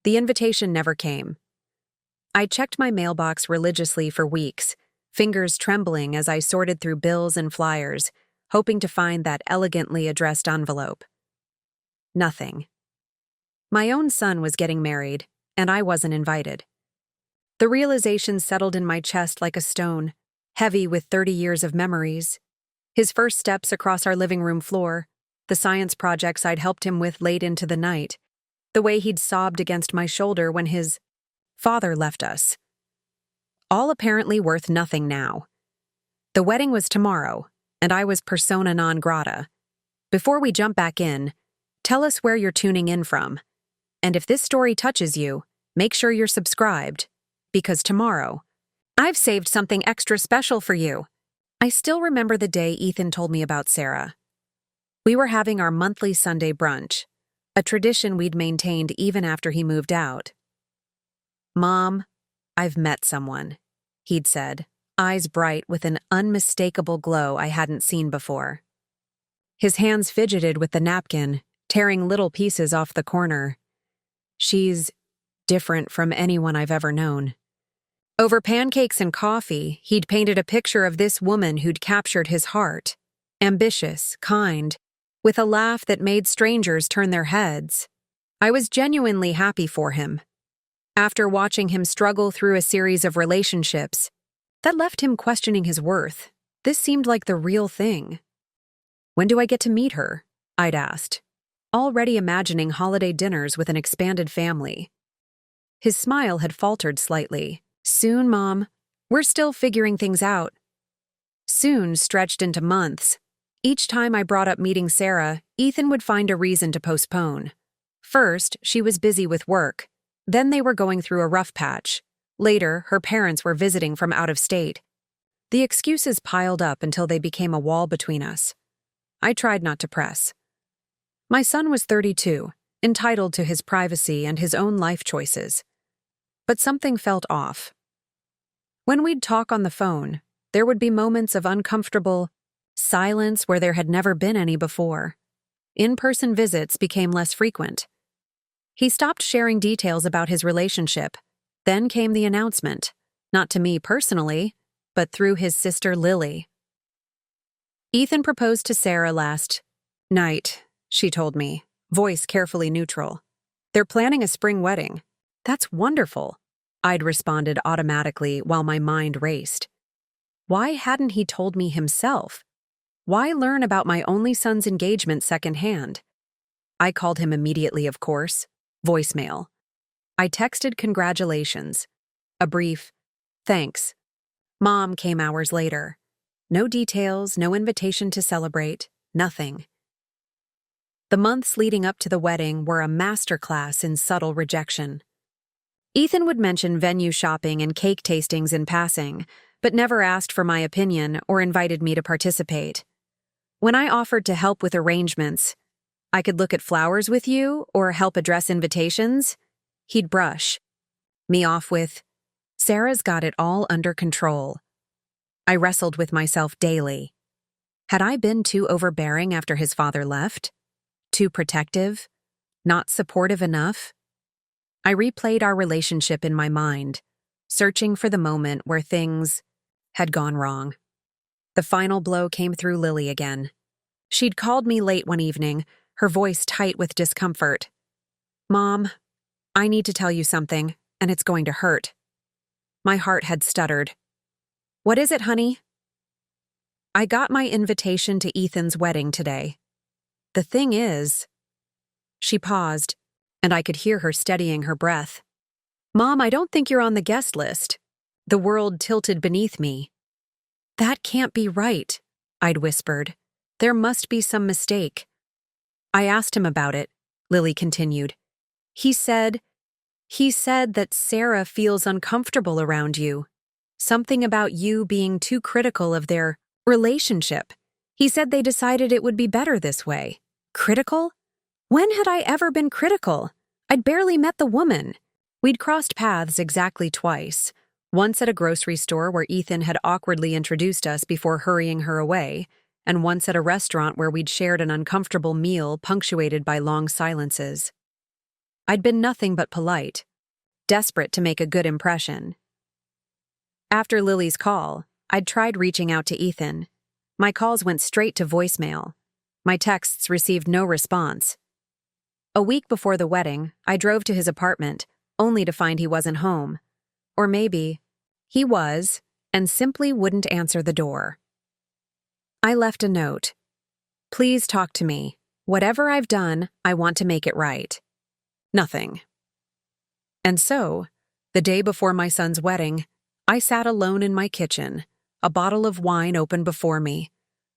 The invitation never came. I checked my mailbox religiously for weeks, fingers trembling as I sorted through bills and flyers, hoping to find that elegantly addressed envelope. Nothing. My own son was getting married, and I wasn't invited. The realization settled in my chest like a stone, heavy with 30 years of memories. His first steps across our living room floor, the science projects I'd helped him with late into the night, the way he'd sobbed against my shoulder when his father left us. All apparently worth nothing now. The wedding was tomorrow, and I was persona non grata. Before we jump back in, tell us where you're tuning in from. And if this story touches you, make sure you're subscribed, because tomorrow, I've saved something extra special for you. I still remember the day Ethan told me about Sarah. We were having our monthly Sunday brunch, a tradition we'd maintained even after he moved out. "Mom, I've met someone," he'd said, eyes bright with an unmistakable glow I hadn't seen before. His hands fidgeted with the napkin, tearing little pieces off the corner. "She's different from anyone I've ever known." Over pancakes and coffee, he'd painted a picture of this woman who'd captured his heart. Ambitious, kind, with a laugh that made strangers turn their heads. I was genuinely happy for him. After watching him struggle through a series of relationships that left him questioning his worth, this seemed like the real thing. "When do I get to meet her?" I'd asked, already imagining holiday dinners with an expanded family. His smile had faltered slightly. "Soon, Mom. We're still figuring things out." Soon stretched into months. Each time I brought up meeting Sarah, Ethan would find a reason to postpone. First, she was busy with work. Then they were going through a rough patch. Later, her parents were visiting from out of state. The excuses piled up until they became a wall between us. I tried not to press. My son was 32, entitled to his privacy and his own life choices. But something felt off. When we'd talk on the phone, there would be moments of uncomfortable silence where there had never been any before. In-person visits became less frequent. He stopped sharing details about his relationship. Then came the announcement, not to me personally, but through his sister Lily. "Ethan proposed to Sarah last night," she told me, voice carefully neutral. "They're planning a spring wedding." "That's wonderful," I'd responded automatically while my mind raced. Why hadn't he told me himself? Why learn about my only son's engagement secondhand? I called him immediately, of course. Voicemail. I texted congratulations. A brief, "Thanks." Mom came hours later. No details, no invitation to celebrate, nothing. The months leading up to the wedding were a masterclass in subtle rejection. Ethan would mention venue shopping and cake tastings in passing, but never asked for my opinion or invited me to participate. When I offered to help with arrangements, "I could look at flowers with you or help address invitations," he'd brush me off with, "Sarah's got it all under control." I wrestled with myself daily. Had I been too overbearing after his father left? Too protective? Not supportive enough? I replayed our relationship in my mind, searching for the moment where things had gone wrong. The final blow came through Lily again. She'd called me late one evening, her voice tight with discomfort. "Mom, I need to tell you something, and it's going to hurt." My heart had stuttered. "What is it, honey?" "I got my invitation to Ethan's wedding today. The thing is..." She paused, and I could hear her steadying her breath. "Mom, I don't think you're on the guest list." The world tilted beneath me. "That can't be right," I'd whispered. "There must be some mistake." "I asked him about it," Lily continued. He said that Sarah feels uncomfortable around you. Something about you being too critical of their relationship. He said they decided it would be better this way." Critical? When had I ever been critical? I'd barely met the woman. We'd crossed paths exactly twice. Once at a grocery store where Ethan had awkwardly introduced us before hurrying her away, and once at a restaurant where we'd shared an uncomfortable meal punctuated by long silences. I'd been nothing but polite, desperate to make a good impression. After Lily's call, I'd tried reaching out to Ethan. My calls went straight to voicemail. My texts received no response. A week before the wedding, I drove to his apartment, only to find he wasn't home. Or maybe he was, and simply wouldn't answer the door. I left a note. Please talk to me. Whatever I've done, I want to make it right. Nothing. And so, the day before my son's wedding, I sat alone in my kitchen, a bottle of wine open before me,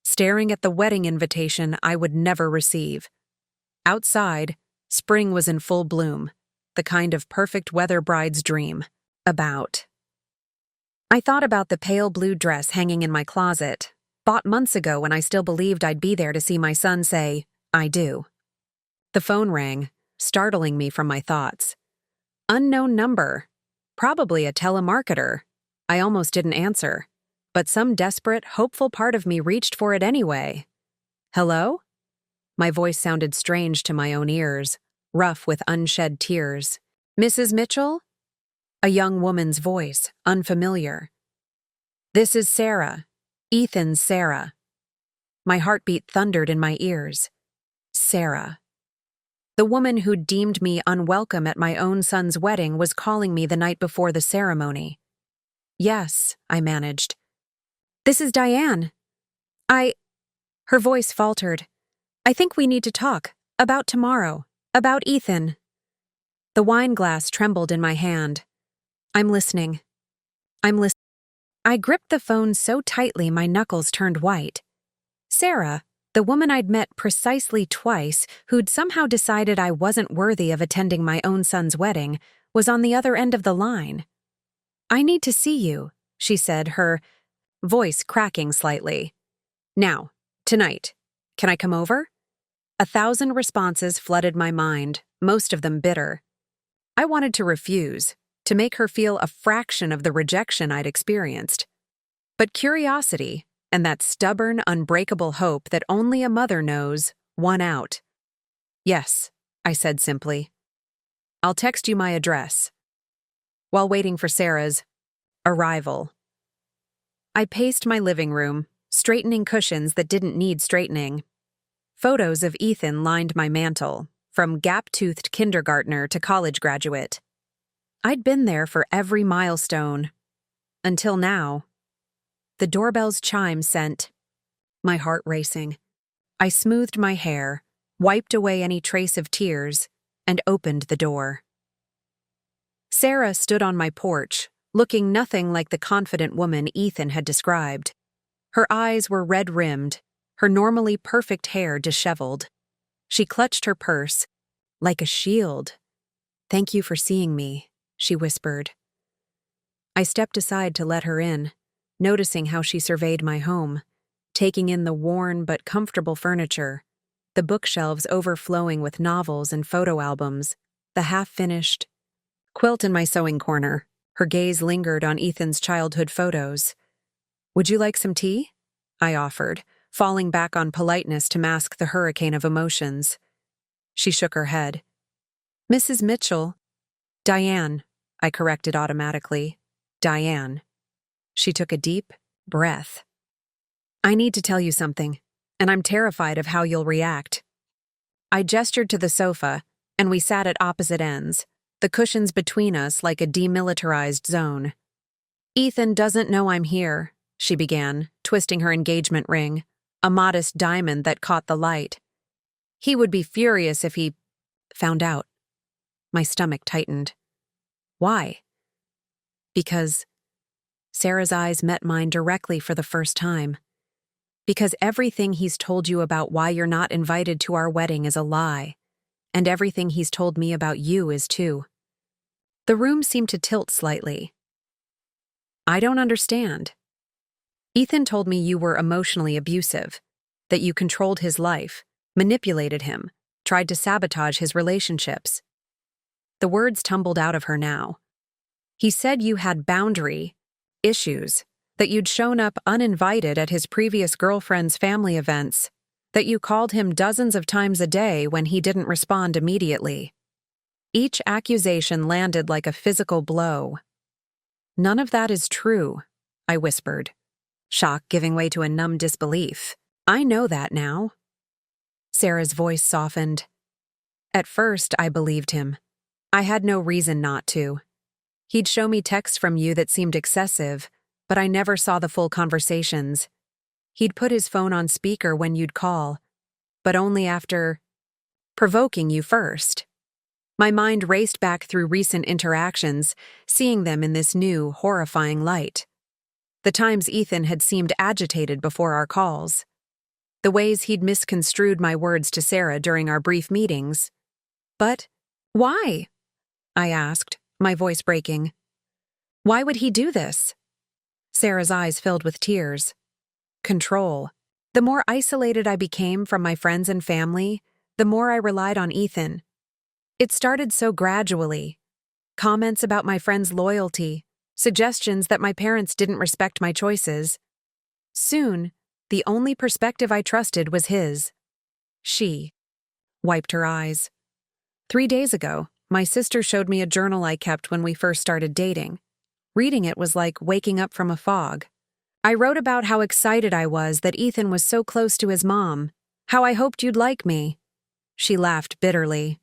staring at the wedding invitation I would never receive. Outside, spring was in full bloom, the kind of perfect weather bride's dream. I thought about the pale blue dress hanging in my closet, bought months ago when I still believed I'd be there to see my son say, I do. The phone rang, startling me from my thoughts. Unknown number. Probably a telemarketer. I almost didn't answer, but some desperate, hopeful part of me reached for it anyway. Hello? My voice sounded strange to my own ears, rough with unshed tears. Mrs. Mitchell? A young woman's voice, unfamiliar. This is Sarah. Ethan's Sarah. My heartbeat thundered in my ears. Sarah. The woman who'd deemed me unwelcome at my own son's wedding was calling me the night before the ceremony. Yes, I managed. This is Diane. Her voice faltered. I think we need to talk. About tomorrow. About Ethan. The wine glass trembled in my hand. I'm listening. I gripped the phone so tightly my knuckles turned white. Sarah, the woman I'd met precisely twice, who'd somehow decided I wasn't worthy of attending my own son's wedding, was on the other end of the line. I need to see you, she said, her voice cracking slightly. Now, tonight. Can I come over? 1,000 responses flooded my mind, most of them bitter. I wanted to refuse, to make her feel a fraction of the rejection I'd experienced. But curiosity, and that stubborn, unbreakable hope that only a mother knows, won out. Yes, I said simply. I'll text you my address. While waiting for Sarah's arrival, I paced my living room, straightening cushions that didn't need straightening. Photos of Ethan lined my mantel, from gap-toothed kindergartner to college graduate. I'd been there for every milestone. Until now. The doorbell's chime sent my heart racing. I smoothed my hair, wiped away any trace of tears, and opened the door. Sarah stood on my porch, looking nothing like the confident woman Ethan had described. Her eyes were red-rimmed, her normally perfect hair disheveled. She clutched her purse, like a shield. Thank you for seeing me, she whispered. I stepped aside to let her in, noticing how she surveyed my home, taking in the worn but comfortable furniture, the bookshelves overflowing with novels and photo albums, the half-finished quilt in my sewing corner. Her gaze lingered on Ethan's childhood photos. Would you like some tea? I offered, falling back on politeness to mask the hurricane of emotions. She shook her head. Mrs. Mitchell. Diane, I corrected automatically. Diane. She took a deep breath. I need to tell you something, and I'm terrified of how you'll react. I gestured to the sofa, and we sat at opposite ends, the cushions between us like a demilitarized zone. Ethan doesn't know I'm here, she began, twisting her engagement ring, a modest diamond that caught the light. He would be furious if he found out. My stomach tightened. Why? Because Sarah's eyes met mine directly for the first time. Because everything he's told you about why you're not invited to our wedding is a lie, and everything he's told me about you is too. The room seemed to tilt slightly. I don't understand. Ethan told me you were emotionally abusive, that you controlled his life, manipulated him, tried to sabotage his relationships. The words tumbled out of her now. He said you had boundary issues, that you'd shown up uninvited at his previous girlfriend's family events, that you called him dozens of times a day when he didn't respond immediately. Each accusation landed like a physical blow. "None of that is true," I whispered, shock giving way to a numb disbelief. "I know that now." Sarah's voice softened. "At first, I believed him. I had no reason not to. He'd show me texts from you that seemed excessive, but I never saw the full conversations. He'd put his phone on speaker when you'd call, but only after provoking you first." My mind raced back through recent interactions, seeing them in this new, horrifying light. The times Ethan had seemed agitated before our calls. The ways he'd misconstrued my words to Sarah during our brief meetings. "But why?" I asked, my voice breaking. "Why would he do this?" Sarah's eyes filled with tears. Control. The more isolated I became from my friends and family, the more I relied on Ethan. It started so gradually. Comments about my friends' loyalty, suggestions that my parents didn't respect my choices. Soon, the only perspective I trusted was his. She wiped her eyes. 3 days ago, my sister showed me a journal I kept when we first started dating. Reading it was like waking up from a fog. I wrote about how excited I was that Ethan was so close to his mom, how I hoped you'd like me. She laughed bitterly.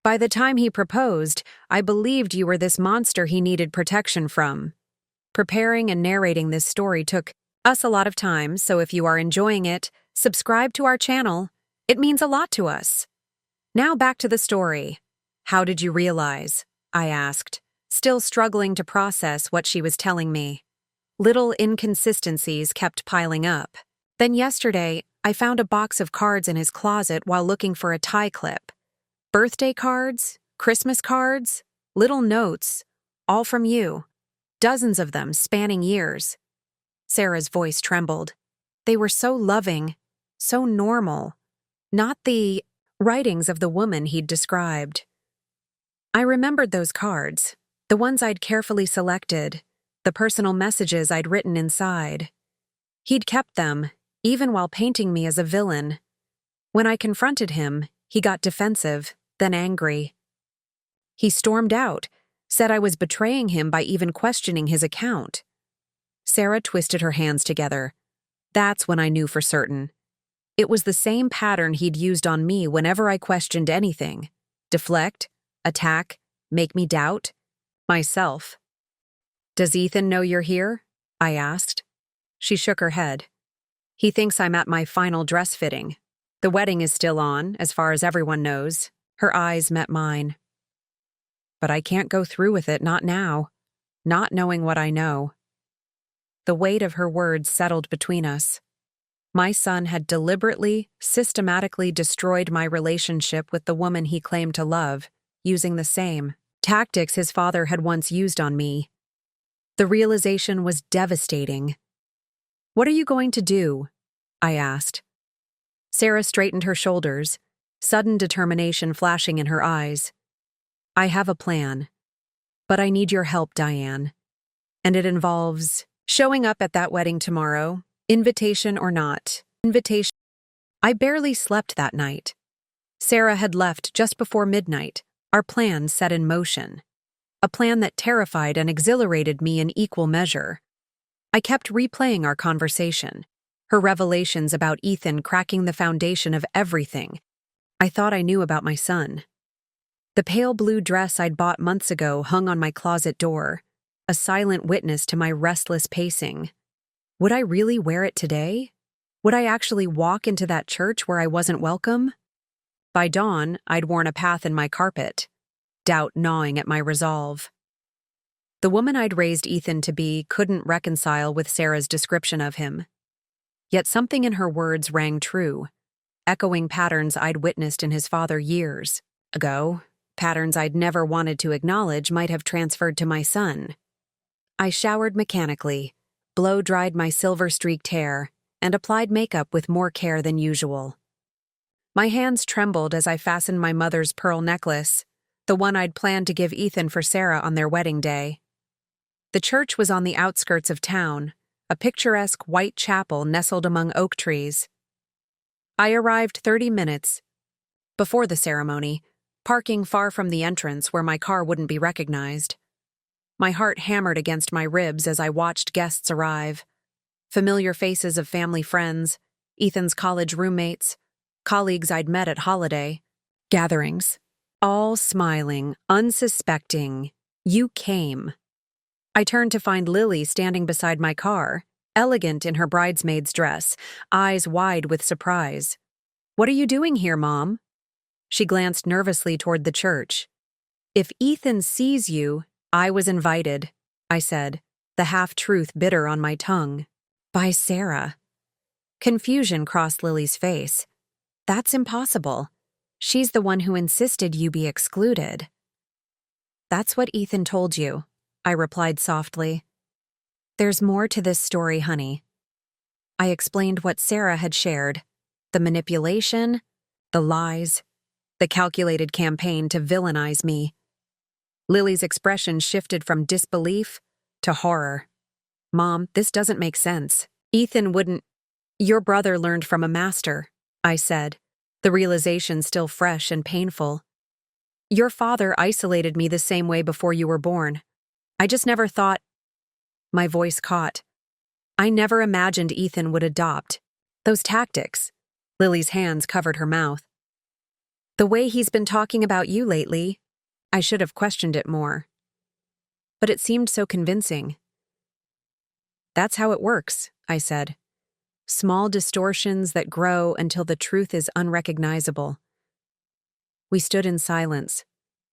"By the time he proposed, I believed you were this monster he needed protection from." Preparing and narrating this story took us a lot of time, so if you are enjoying it, subscribe to our channel. It means a lot to us. Now back to the story. "How did you realize?" I asked, still struggling to process what she was telling me. Little inconsistencies kept piling up. Then yesterday, I found a box of cards in his closet while looking for a tie clip. Birthday cards, Christmas cards, little notes, all from you. Dozens of them spanning years. Sarah's voice trembled. They were so loving, so normal. Not the writings of the woman he'd described. I remembered those cards, the ones I'd carefully selected, the personal messages I'd written inside. He'd kept them, even while painting me as a villain. When I confronted him, he got defensive, then angry. He stormed out, said I was betraying him by even questioning his account. Sarah twisted her hands together. That's when I knew for certain. It was the same pattern he'd used on me whenever I questioned anything. Deflect, attack, make me doubt myself. "Does Ethan know you're here?" I asked. She shook her head. "He thinks I'm at my final dress fitting. The wedding is still on, as far as everyone knows." Her eyes met mine. "But I can't go through with it, not now. Not knowing what I know." The weight of her words settled between us. My son had deliberately, systematically destroyed my relationship with the woman he claimed to love, using the same tactics his father had once used on me. The realization was devastating. "What are you going to do?" I asked. Sarah straightened her shoulders, sudden determination flashing in her eyes. "I have a plan. But I need your help, Diane. And it involves showing up at that wedding tomorrow, invitation or not. Invitation." I barely slept that night. Sarah had left just before midnight, our plan set in motion. A plan that terrified and exhilarated me in equal measure. I kept replaying our conversation, her revelations about Ethan cracking the foundation of everything I thought I knew about my son. The pale blue dress I'd bought months ago hung on my closet door, a silent witness to my restless pacing. Would I really wear it today? Would I actually walk into that church where I wasn't welcome? By dawn, I'd worn a path in my carpet, doubt gnawing at my resolve. The woman I'd raised Ethan to be couldn't reconcile with Sarah's description of him. Yet something in her words rang true, echoing patterns I'd witnessed in his father years ago. Patterns I'd never wanted to acknowledge might have transferred to my son. I showered mechanically, blow-dried my silver-streaked hair, and applied makeup with more care than usual. My hands trembled as I fastened my mother's pearl necklace, the one I'd planned to give Ethan for Sarah on their wedding day. The church was on the outskirts of town, a picturesque white chapel nestled among oak trees. I arrived 30 minutes before the ceremony, parking far from the entrance where my car wouldn't be recognized. My heart hammered against my ribs as I watched guests arrive. Familiar faces of family friends, Ethan's college roommates, colleagues I'd met at holiday gatherings, all smiling, unsuspecting. You came. I turned to find Lily standing beside my car, elegant in her bridesmaid's dress, eyes wide with surprise. "What are you doing here, Mom?" She glanced nervously toward the church. "If Ethan sees you, I was invited," I said, the half-truth bitter on my tongue. "By Sarah." Confusion crossed Lily's face. "That's impossible. She's the one who insisted you be excluded." "That's what Ethan told you," I replied softly. "There's more to this story, honey." I explained what Sarah had shared, the manipulation, the lies, the calculated campaign to villainize me. Lily's expression shifted from disbelief to horror. "Mom, this doesn't make sense. Ethan wouldn't—" "Your brother learned from a master," I said, the realization still fresh and painful. "Your father isolated me the same way before you were born. I just never thought—" My voice caught. "I never imagined Ethan would adopt those tactics." Lily's hands covered her mouth. "The way he's been talking about you lately," I should have questioned it more. But it seemed so convincing. "That's how it works," I said. "Small distortions that grow until the truth is unrecognizable." We stood in silence,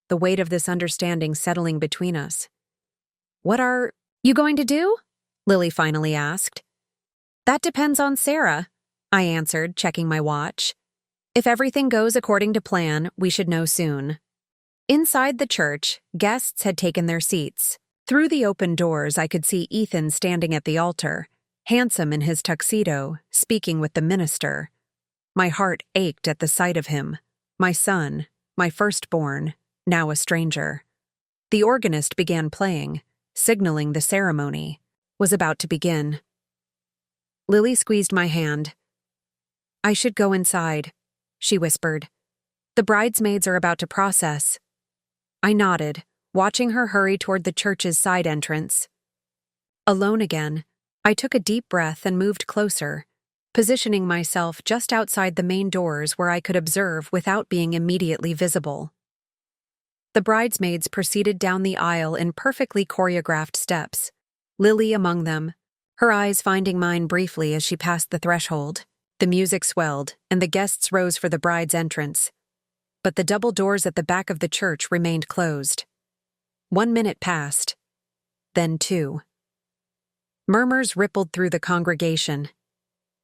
the weight of this understanding settling between us. "What are you going to do?" Lily finally asked. "That depends on Sarah," I answered, checking my watch. "If everything goes according to plan, we should know soon." Inside the church, guests had taken their seats. Through the open doors, I could see Ethan standing at the altar, handsome in his tuxedo, speaking with the minister. My heart ached at the sight of him, my son, my firstborn, now a stranger. The organist began playing, signaling the ceremony was about to begin. Lily squeezed my hand. "I should go inside," she whispered. "The bridesmaids are about to process." I nodded, watching her hurry toward the church's side entrance. Alone again, I took a deep breath and moved closer, positioning myself just outside the main doors where I could observe without being immediately visible. The bridesmaids proceeded down the aisle in perfectly choreographed steps, Lily among them, her eyes finding mine briefly as she passed the threshold. The music swelled, and the guests rose for the bride's entrance. But the double doors at the back of the church remained closed. 1 minute passed, then 2. Murmurs rippled through the congregation.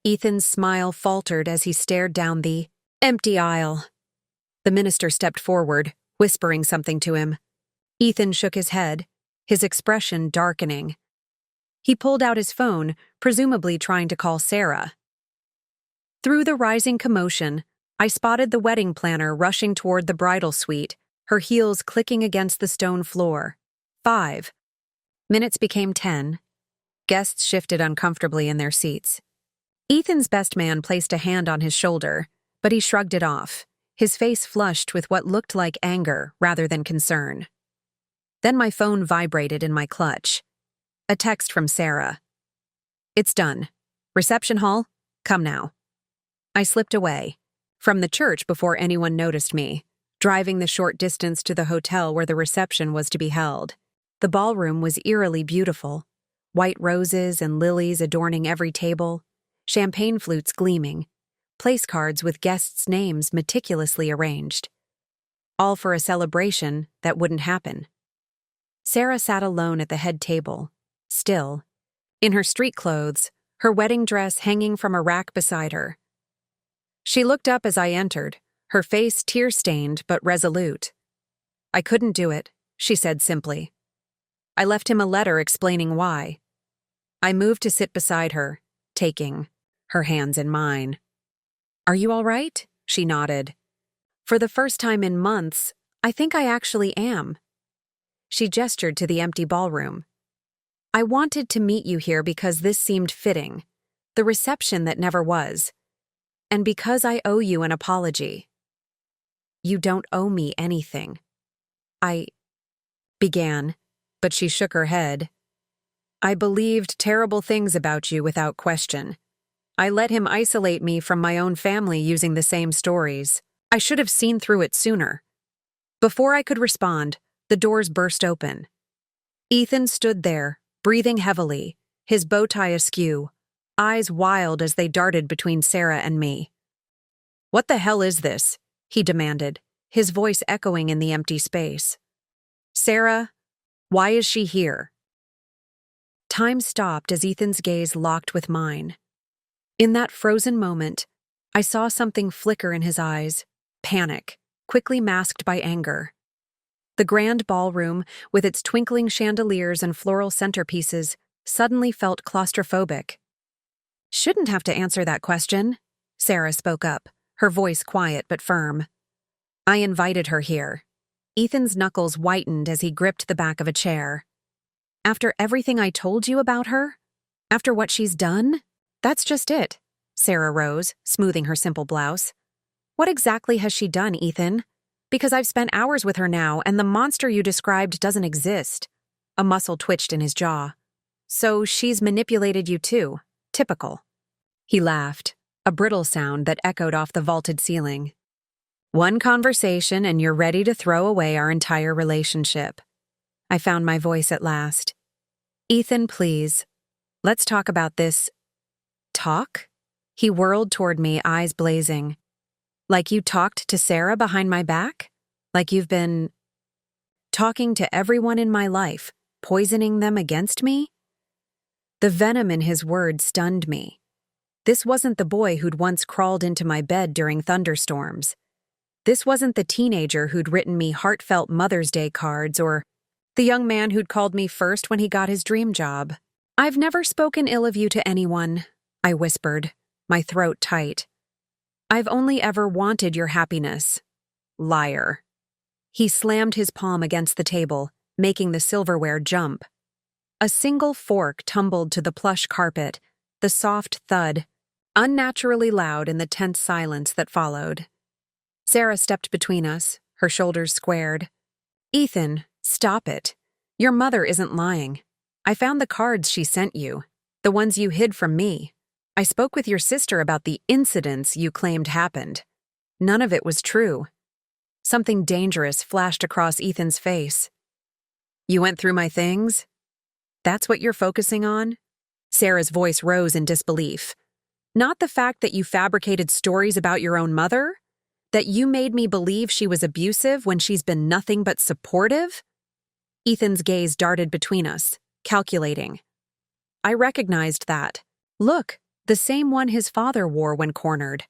Ethan's smile faltered as he stared down the empty aisle. The minister stepped forward, whispering something to him. Ethan shook his head, his expression darkening. He pulled out his phone, presumably trying to call Sarah. Through the rising commotion, I spotted the wedding planner rushing toward the bridal suite, her heels clicking against the stone floor. 5. Minutes became 10. Guests shifted uncomfortably in their seats. Ethan's best man placed a hand on his shoulder, but he shrugged it off, his face flushed with what looked like anger rather than concern. Then my phone vibrated in my clutch. A text from Sarah. "It's done. Reception hall, come now." I slipped away, from the church before anyone noticed me, driving the short distance to the hotel where the reception was to be held. The ballroom was eerily beautiful, white roses and lilies adorning every table, champagne flutes gleaming, place cards with guests' names meticulously arranged. All for a celebration that wouldn't happen. Sarah sat alone at the head table, still, in her street clothes, her wedding dress hanging from a rack beside her. She looked up as I entered, her face tear-stained but resolute. "I couldn't do it," she said simply. I left him a letter explaining why. I moved to sit beside her, taking her hands in mine. "Are you all right?" She nodded. "For the first time in months, I think I actually am." She gestured to the empty ballroom. "I wanted to meet you here because this seemed fitting, the reception that never was. And because I owe you an apology." You don't owe me anything. I began, but she shook her head. I believed terrible things about you without question. I let him isolate me from my own family using the same stories. I should have seen through it sooner. Before I could respond, the doors burst open. Ethan stood there, breathing heavily, his bow tie askew, eyes wild as they darted between Sarah and me. "What the hell is this?" he demanded, his voice echoing in the empty space. "Sarah, why is she here?" Time stopped as Ethan's gaze locked with mine. In that frozen moment, I saw something flicker in his eyes, panic, quickly masked by anger. The grand ballroom, with its twinkling chandeliers and floral centerpieces, suddenly felt claustrophobic. "Shouldn't have to answer that question," Sarah spoke up, her voice quiet but firm. "I invited her here." Ethan's knuckles whitened as he gripped the back of a chair. "After everything I told you about her? After what she's done?" "That's just it." Sarah rose, smoothing her simple blouse. "What exactly has she done, Ethan? Because I've spent hours with her now, and the monster you described doesn't exist." A muscle twitched in his jaw. "So she's manipulated you too. Typical." He laughed, a brittle sound that echoed off the vaulted ceiling. "One conversation and you're ready to throw away our entire relationship." I found my voice at last. "Ethan, please. Let's talk about this." "Talk?" He whirled toward me, eyes blazing. "Like you talked to Sarah behind my back? Like you've been talking to everyone in my life, poisoning them against me?" The venom in his words stunned me. This wasn't the boy who'd once crawled into my bed during thunderstorms. This wasn't the teenager who'd written me heartfelt Mother's Day cards or the young man who'd called me first when he got his dream job. "I've never spoken ill of you to anyone," I whispered, my throat tight. "I've only ever wanted your happiness." "Liar." He slammed his palm against the table, making the silverware jump. A single fork tumbled to the plush carpet, the soft thud, unnaturally loud in the tense silence that followed. Sarah stepped between us, her shoulders squared. "Ethan, stop it. Your mother isn't lying. I found the cards she sent you, the ones you hid from me. I spoke with your sister about the incidents you claimed happened. None of it was true." Something dangerous flashed across Ethan's face. "You went through my things? That's what you're focusing on?" Sarah's voice rose in disbelief. "Not the fact that you fabricated stories about your own mother? That you made me believe she was abusive when she's been nothing but supportive?" Ethan's gaze darted between us, calculating. I recognized that. Look, the same one his father wore when cornered.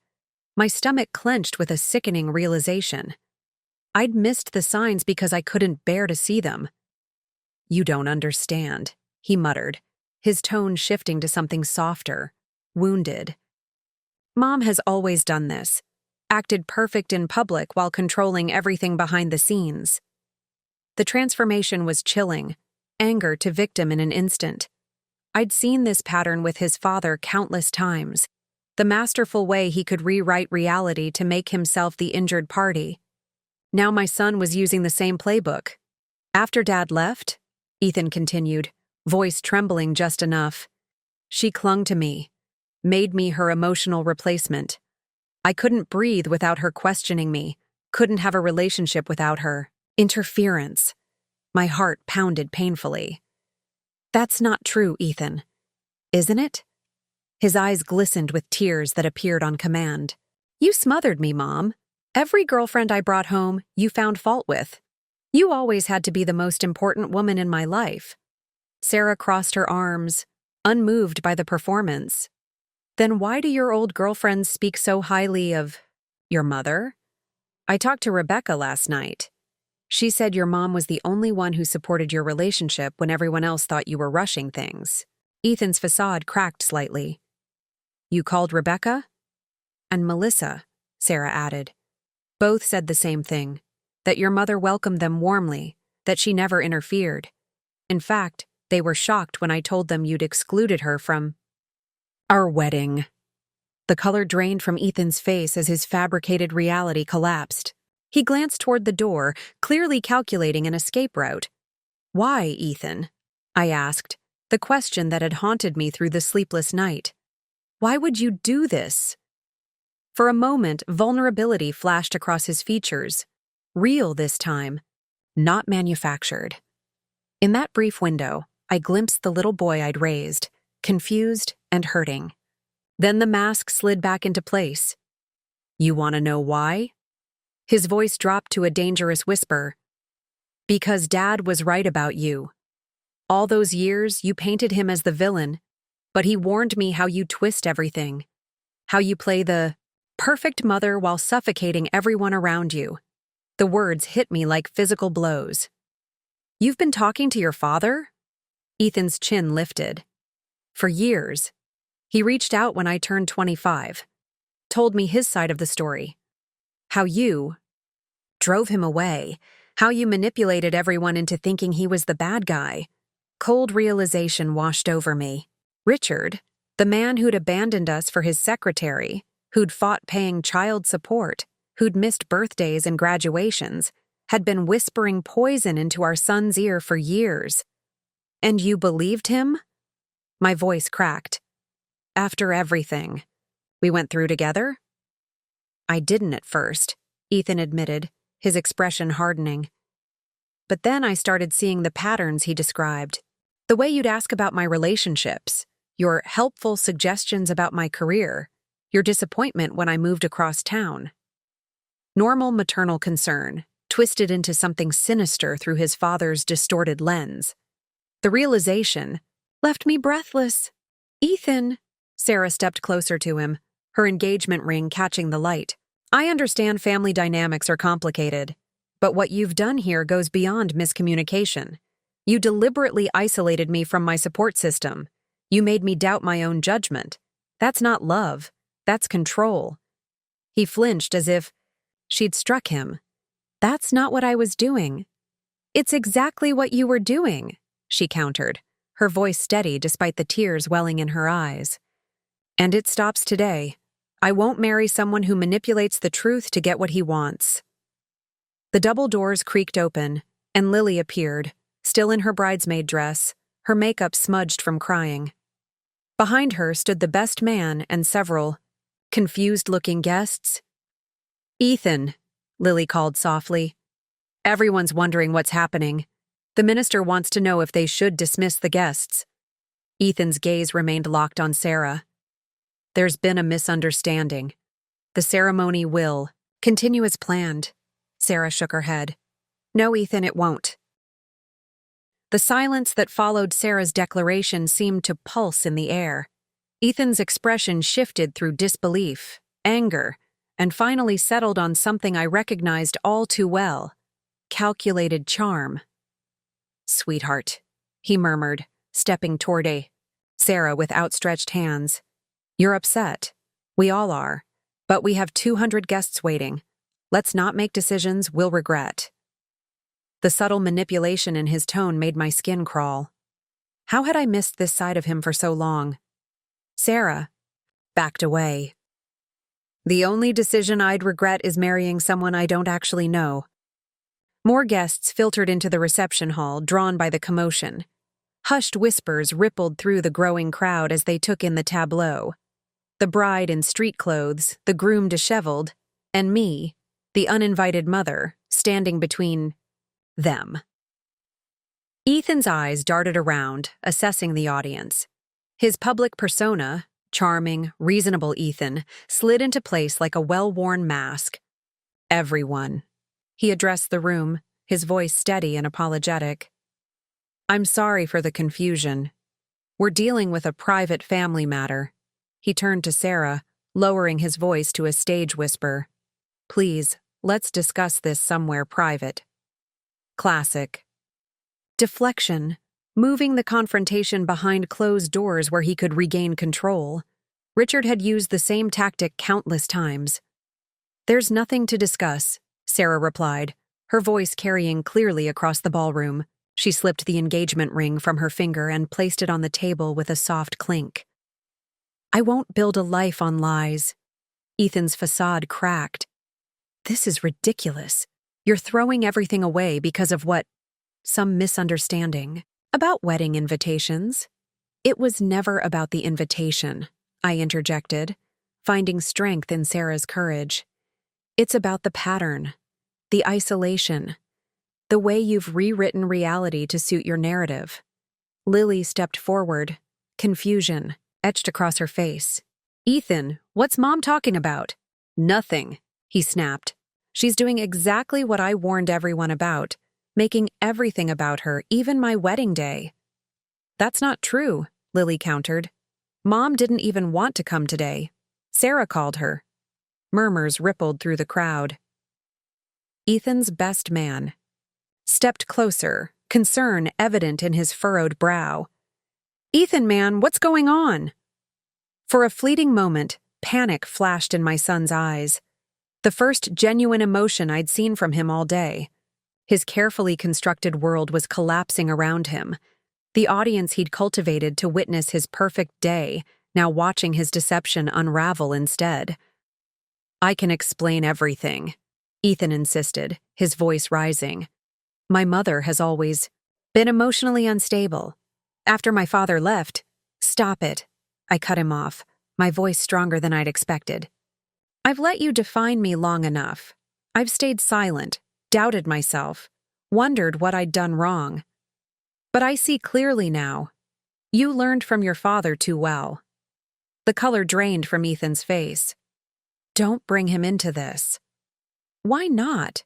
My stomach clenched with a sickening realization. I'd missed the signs because I couldn't bear to see them. "You don't understand," he muttered, his tone shifting to something softer, wounded. "Mom has always done this, acted perfect in public while controlling everything behind the scenes." The transformation was chilling, anger to victim in an instant. I'd seen this pattern with his father countless times, the masterful way he could rewrite reality to make himself the injured party. Now my son was using the same playbook. "After Dad left," Ethan continued, voice trembling just enough, "she clung to me, made me her emotional replacement. I couldn't breathe without her questioning me, couldn't have a relationship without her. Interference." My heart pounded painfully. "That's not true, Ethan. Isn't it?" His eyes glistened with tears that appeared on command. "You smothered me, Mom. Every girlfriend I brought home, you found fault with. You always had to be the most important woman in my life." Sarah crossed her arms, unmoved by the performance. "Then why do your old girlfriends speak so highly of your mother?" "I talked to Rebecca last night. She said your mom was the only one who supported your relationship when everyone else thought you were rushing things." Ethan's facade cracked slightly. "You called Rebecca?" "And Melissa," Sarah added. "Both said the same thing, that your mother welcomed them warmly, that she never interfered. In fact, they were shocked when I told them you'd excluded her from our wedding." The color drained from Ethan's face as his fabricated reality collapsed. He glanced toward the door, clearly calculating an escape route. "Why, Ethan?" I asked, the question that had haunted me through the sleepless night. "Why would you do this?" For a moment, vulnerability flashed across his features. Real this time, not manufactured. In that brief window, I glimpsed the little boy I'd raised, confused and hurting. Then the mask slid back into place. "You want to know why?" His voice dropped to a dangerous whisper. "Because Dad was right about you. All those years, you painted him as the villain, but he warned me how you twist everything, how you play the perfect mother while suffocating everyone around you." The words hit me like physical blows. "You've been talking to your father?" Ethan's chin lifted. "For years. He reached out when I turned 25, told me his side of the story. How you drove him away, how you manipulated everyone into thinking he was the bad guy." Cold realization washed over me. Richard, the man who'd abandoned us for his secretary, who'd fought paying child support, who'd missed birthdays and graduations, had been whispering poison into our son's ear for years. "And you believed him?" My voice cracked. "After everything we went through together?" "I didn't at first," Ethan admitted, his expression hardening. "But then I started seeing the patterns he described. The way you'd ask about my relationships, your helpful suggestions about my career, your disappointment when I moved across town." Normal maternal concern, twisted into something sinister through his father's distorted lens. The realization left me breathless. "Ethan," Sarah stepped closer to him, her engagement ring catching the light. "I understand family dynamics are complicated, but what you've done here goes beyond miscommunication. You deliberately isolated me from my support system. You made me doubt my own judgment. That's not love. That's control." He flinched as if she'd struck him. "That's not what I was doing." "It's exactly what you were doing," she countered, her voice steady despite the tears welling in her eyes. "And it stops today. I won't marry someone who manipulates the truth to get what he wants." The double doors creaked open, and Lily appeared, still in her bridesmaid dress, her makeup smudged from crying. Behind her stood the best man and several confused-looking guests. "Ethan," Lily called softly. "Everyone's wondering what's happening. The minister wants to know if they should dismiss the guests." Ethan's gaze remained locked on Sarah. "There's been a misunderstanding. The ceremony will continue as planned." Sarah shook her head. "No, Ethan, it won't." The silence that followed Sarah's declaration seemed to pulse in the air. Ethan's expression shifted through disbelief, anger, and finally settled on something I recognized all too well: calculated charm. "Sweetheart," he murmured, stepping toward Sarah with outstretched hands. "You're upset. We all are. But we have 200 guests waiting. Let's not make decisions we'll regret." The subtle manipulation in his tone made my skin crawl. How had I missed this side of him for so long? Sarah backed away. "The only decision I'd regret is marrying someone I don't actually know." More guests filtered into the reception hall, drawn by the commotion. Hushed whispers rippled through the growing crowd as they took in the tableau. The bride in street clothes, the groom disheveled, and me, the uninvited mother, standing between them. Ethan's eyes darted around, assessing the audience. His public persona, charming, reasonable Ethan, slid into place like a well-worn mask. "Everyone." He addressed the room, his voice steady and apologetic. "I'm sorry for the confusion. We're dealing with a private family matter." He turned to Sarah, lowering his voice to a stage whisper. "Please, let's discuss this somewhere private." Classic. Deflection, moving the confrontation behind closed doors where he could regain control. Richard had used the same tactic countless times. "There's nothing to discuss," Sarah replied, her voice carrying clearly across the ballroom. She slipped the engagement ring from her finger and placed it on the table with a soft clink. "I won't build a life on lies." Ethan's facade cracked. This is ridiculous. You're throwing everything away because of what? Some misunderstanding. About wedding invitations. It was never about the invitation, I interjected, finding strength in Sarah's courage. It's about the pattern, the isolation, the way you've rewritten reality to suit your narrative. Lily stepped forward, confusion etched across her face. Ethan, what's Mom talking about? Nothing, he snapped. She's doing exactly what I warned everyone about, making everything about her, even my wedding day. That's not true, Lily countered. Mom didn't even want to come today. Sarah called her. Murmurs rippled through the crowd. Ethan's best man stepped closer, concern evident in his furrowed brow. Ethan, man, what's going on? For a fleeting moment, panic flashed in my son's eyes. The first genuine emotion I'd seen from him all day. His carefully constructed world was collapsing around him. The audience he'd cultivated to witness his perfect day, now watching his deception unravel instead. I can explain everything, Ethan insisted, his voice rising. My mother has always been emotionally unstable. After my father left, stop it. I cut him off, my voice stronger than I'd expected. I've let you define me long enough. I've stayed silent, doubted myself, wondered what I'd done wrong. But I see clearly now. You learned from your father too well. The color drained from Ethan's face. Don't bring him into this. Why not?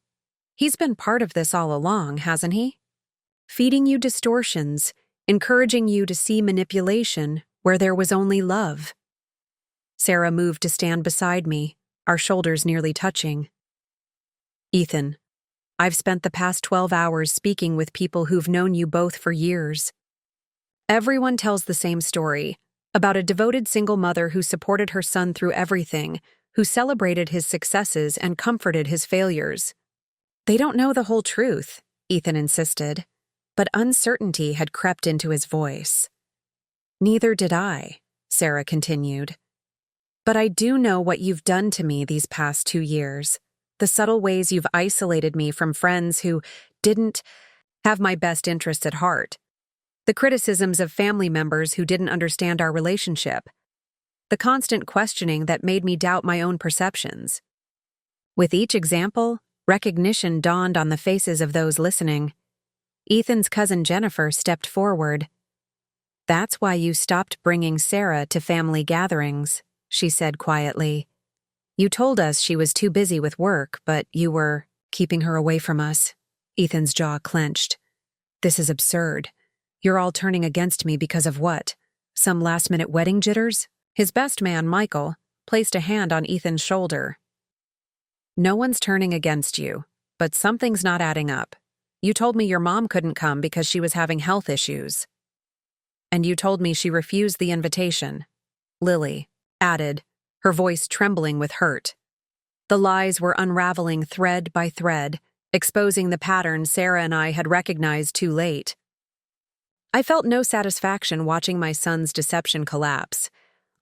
He's been part of this all along, hasn't he? Feeding you distortions, encouraging you to see manipulation where there was only love. Sarah moved to stand beside me, our shoulders nearly touching. Ethan, I've spent the past 12 hours speaking with people who've known you both for years. Everyone tells the same story, about a devoted single mother who supported her son through everything, who celebrated his successes and comforted his failures. They don't know the whole truth, Ethan insisted, but uncertainty had crept into his voice. Neither did I, Sarah continued. But I do know what you've done to me these past 2 years, the subtle ways you've isolated me from friends who didn't have my best interests at heart, the criticisms of family members who didn't understand our relationship, the constant questioning that made me doubt my own perceptions. With each example, recognition dawned on the faces of those listening. Ethan's cousin Jennifer stepped forward. That's why you stopped bringing Sarah to family gatherings, she said quietly. You told us she was too busy with work, but you were keeping her away from us. Ethan's jaw clenched. This is absurd. You're all turning against me because of what? Some last-minute wedding jitters? His best man, Michael, placed a hand on Ethan's shoulder. No one's turning against you, but something's not adding up. You told me your mom couldn't come because she was having health issues. And you told me she refused the invitation. Lily added, her voice trembling with hurt. The lies were unraveling thread by thread, exposing the pattern Sarah and I had recognized too late. I felt no satisfaction watching my son's deception collapse,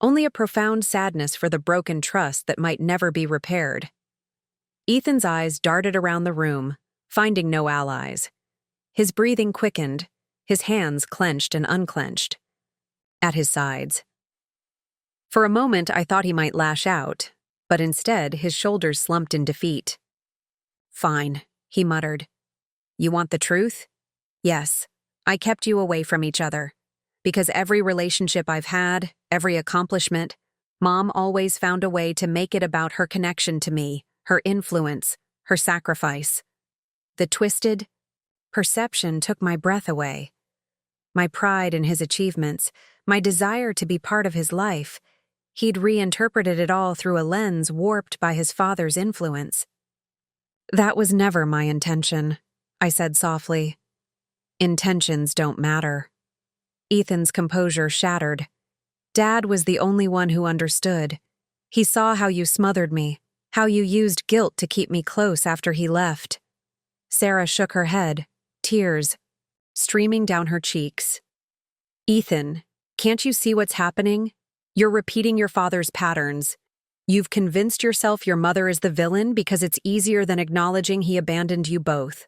only a profound sadness for the broken trust that might never be repaired. Ethan's eyes darted around the room, finding no allies. His breathing quickened, his hands clenched and unclenched. At his sides. For a moment I thought he might lash out, but instead his shoulders slumped in defeat. Fine, he muttered. You want the truth? Yes, I kept you away from each other. Because every relationship I've had, every accomplishment, Mom always found a way to make it about her connection to me, her influence, her sacrifice. The twisted perception took my breath away. My pride in his achievements, my desire to be part of his life, he'd reinterpreted it all through a lens warped by his father's influence. That was never my intention, I said softly. Intentions don't matter. Ethan's composure shattered. Dad was the only one who understood. He saw how you smothered me, how you used guilt to keep me close after he left. Sarah shook her head, tears streaming down her cheeks. Ethan, can't you see what's happening? You're repeating your father's patterns. You've convinced yourself your mother is the villain because it's easier than acknowledging he abandoned you both.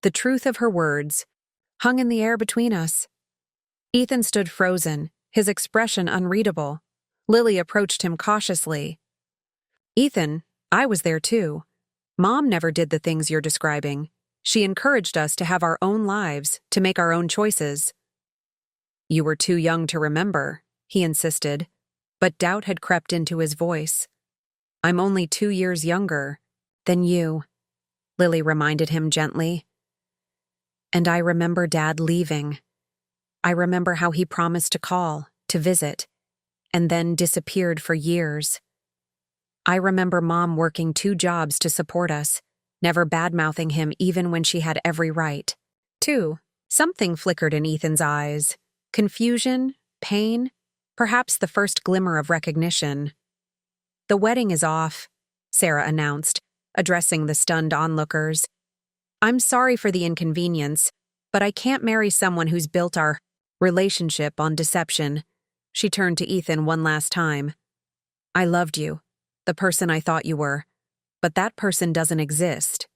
The truth of her words hung in the air between us. Ethan stood frozen, his expression unreadable. Lily approached him cautiously. Ethan, I was there too. Mom never did the things you're describing. She encouraged us to have our own lives, to make our own choices. You were too young to remember, he insisted, but doubt had crept into his voice. I'm only 2 years younger than you, Lily reminded him gently. And I remember Dad leaving. I remember how he promised to call, to visit, and then disappeared for years. I remember Mom working 2 jobs to support us, never badmouthing him even when she had every right. 2. Something flickered in Ethan's eyes. Confusion, pain, perhaps the first glimmer of recognition. The wedding is off, Sarah announced, addressing the stunned onlookers. I'm sorry for the inconvenience, but I can't marry someone who's built our relationship on deception. She turned to Ethan one last time. I loved you, the person I thought you were, but that person doesn't exist.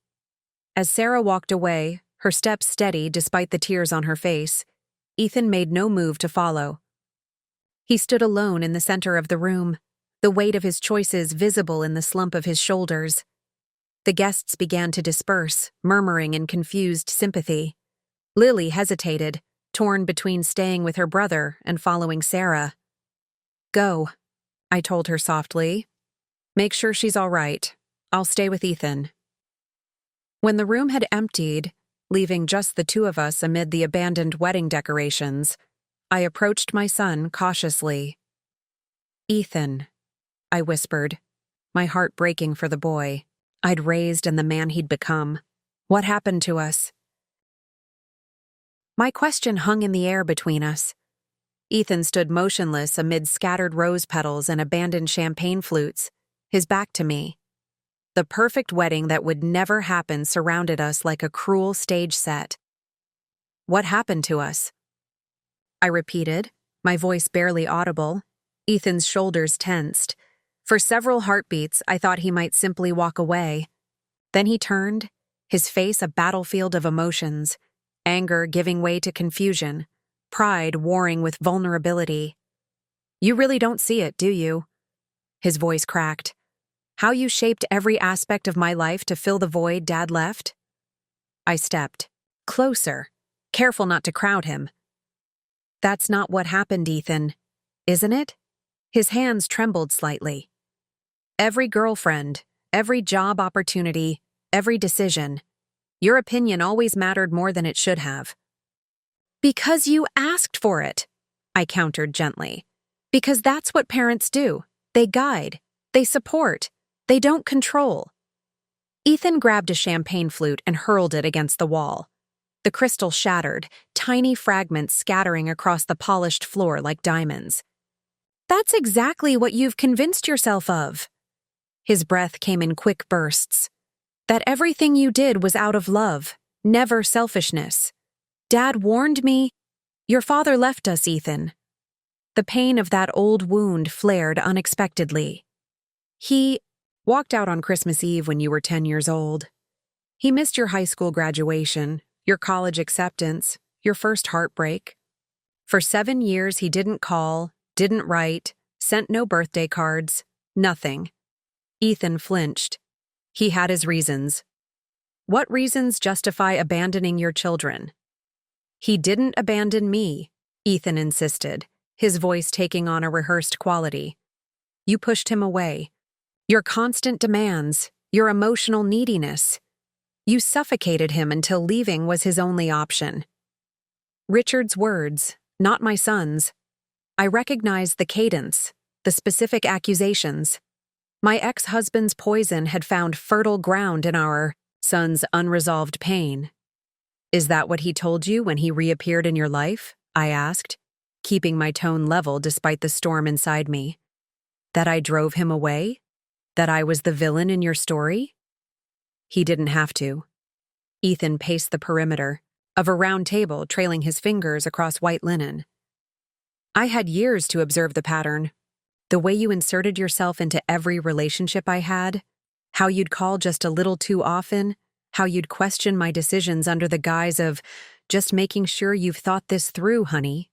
As Sarah walked away, her steps steady despite the tears on her face, Ethan made no move to follow. He stood alone in the center of the room, the weight of his choices visible in the slump of his shoulders. The guests began to disperse, murmuring in confused sympathy. Lily hesitated, torn between staying with her brother and following Sarah. Go, I told her softly. Make sure she's all right. I'll stay with Ethan. When the room had emptied, leaving just the 2 of us amid the abandoned wedding decorations, I approached my son cautiously. Ethan, I whispered, my heart breaking for the boy I'd raised and the man he'd become. What happened to us? My question hung in the air between us. Ethan stood motionless amid scattered rose petals and abandoned champagne flutes, his back to me. The perfect wedding that would never happen surrounded us like a cruel stage set. What happened to us? I repeated, my voice barely audible. Ethan's shoulders tensed. For several heartbeats, I thought he might simply walk away. Then he turned, his face a battlefield of emotions, anger giving way to confusion, pride warring with vulnerability. You really don't see it, do you? His voice cracked. How you shaped every aspect of my life to fill the void Dad left? I stepped closer, careful not to crowd him. That's not what happened, Ethan, isn't it? His hands trembled slightly. Every girlfriend, every job opportunity, every decision. Your opinion always mattered more than it should have. Because you asked for it, I countered gently. Because that's what parents do. They guide, they support, they don't control. Ethan grabbed a champagne flute and hurled it against the wall. The crystal shattered, tiny fragments scattering across the polished floor like diamonds. That's exactly what you've convinced yourself of. His breath came in quick bursts. That everything you did was out of love, never selfishness. Dad warned me. Your father left us, Ethan. The pain of that old wound flared unexpectedly. He walked out on Christmas Eve when you were 10 years old. He missed your high school graduation, your college acceptance, your first heartbreak. For 7 years, he didn't call, didn't write, sent no birthday cards, nothing. Ethan flinched. He had his reasons. What reasons justify abandoning your children? He didn't abandon me, Ethan insisted, his voice taking on a rehearsed quality. You pushed him away. Your constant demands, your emotional neediness. You suffocated him until leaving was his only option. Richard's words, not my son's. I recognized the cadence, the specific accusations. My ex-husband's poison had found fertile ground in our son's unresolved pain. Is that what he told you when he reappeared in your life? I asked, keeping my tone level despite the storm inside me. That I drove him away? That I was the villain in your story? He didn't have to. Ethan paced the perimeter of a round table, trailing his fingers across white linen. I had years to observe the pattern. The way you inserted yourself into every relationship I had, how you'd call just a little too often, how you'd question my decisions under the guise of just making sure you've thought this through, honey.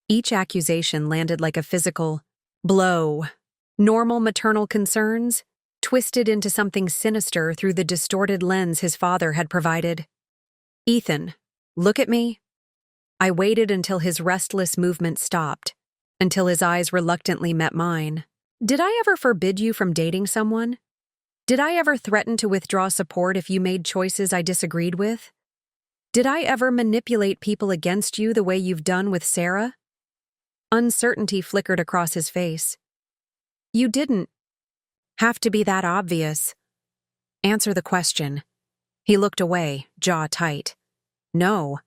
Each accusation landed like a physical blow. Normal maternal concerns, twisted into something sinister through the distorted lens his father had provided. Ethan, look at me. I waited until his restless movement stopped, until his eyes reluctantly met mine. Did I ever forbid you from dating someone? Did I ever threaten to withdraw support if you made choices I disagreed with? Did I ever manipulate people against you the way you've done with Sarah? Uncertainty flickered across his face. You didn't have to be that obvious. Answer the question. He looked away, jaw tight. No.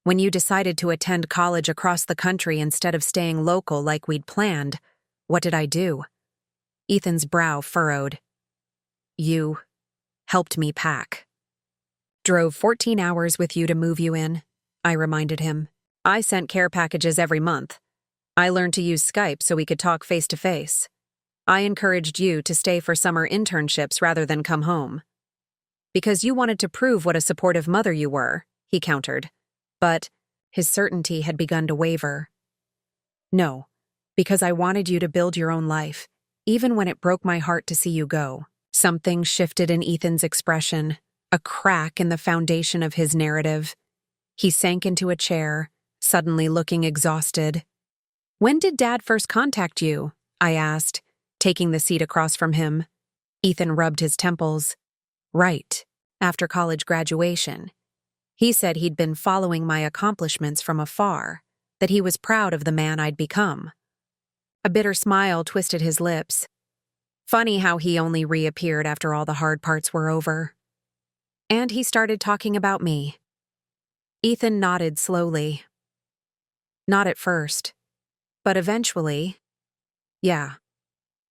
When you decided to attend college across the country instead of staying local like we'd planned, what did I do? Ethan's brow furrowed. You helped me pack. Drove 14 hours with you to move you in, I reminded him. I sent care packages every month. I learned to use Skype so we could talk face to face. I encouraged you to stay for summer internships rather than come home. Because you wanted to prove what a supportive mother you were, he countered. But his certainty had begun to waver. No, because I wanted you to build your own life, even when it broke my heart to see you go. Something shifted in Ethan's expression, a crack in the foundation of his narrative. He sank into a chair, suddenly looking exhausted. When did Dad first contact you? I asked, taking the seat across from him. Ethan rubbed his temples. Right, after college graduation. He said he'd been following my accomplishments from afar, that he was proud of the man I'd become. A bitter smile twisted his lips. Funny how he only reappeared after all the hard parts were over. And he started talking about me. Ethan nodded slowly. Not at first, but eventually. Yeah.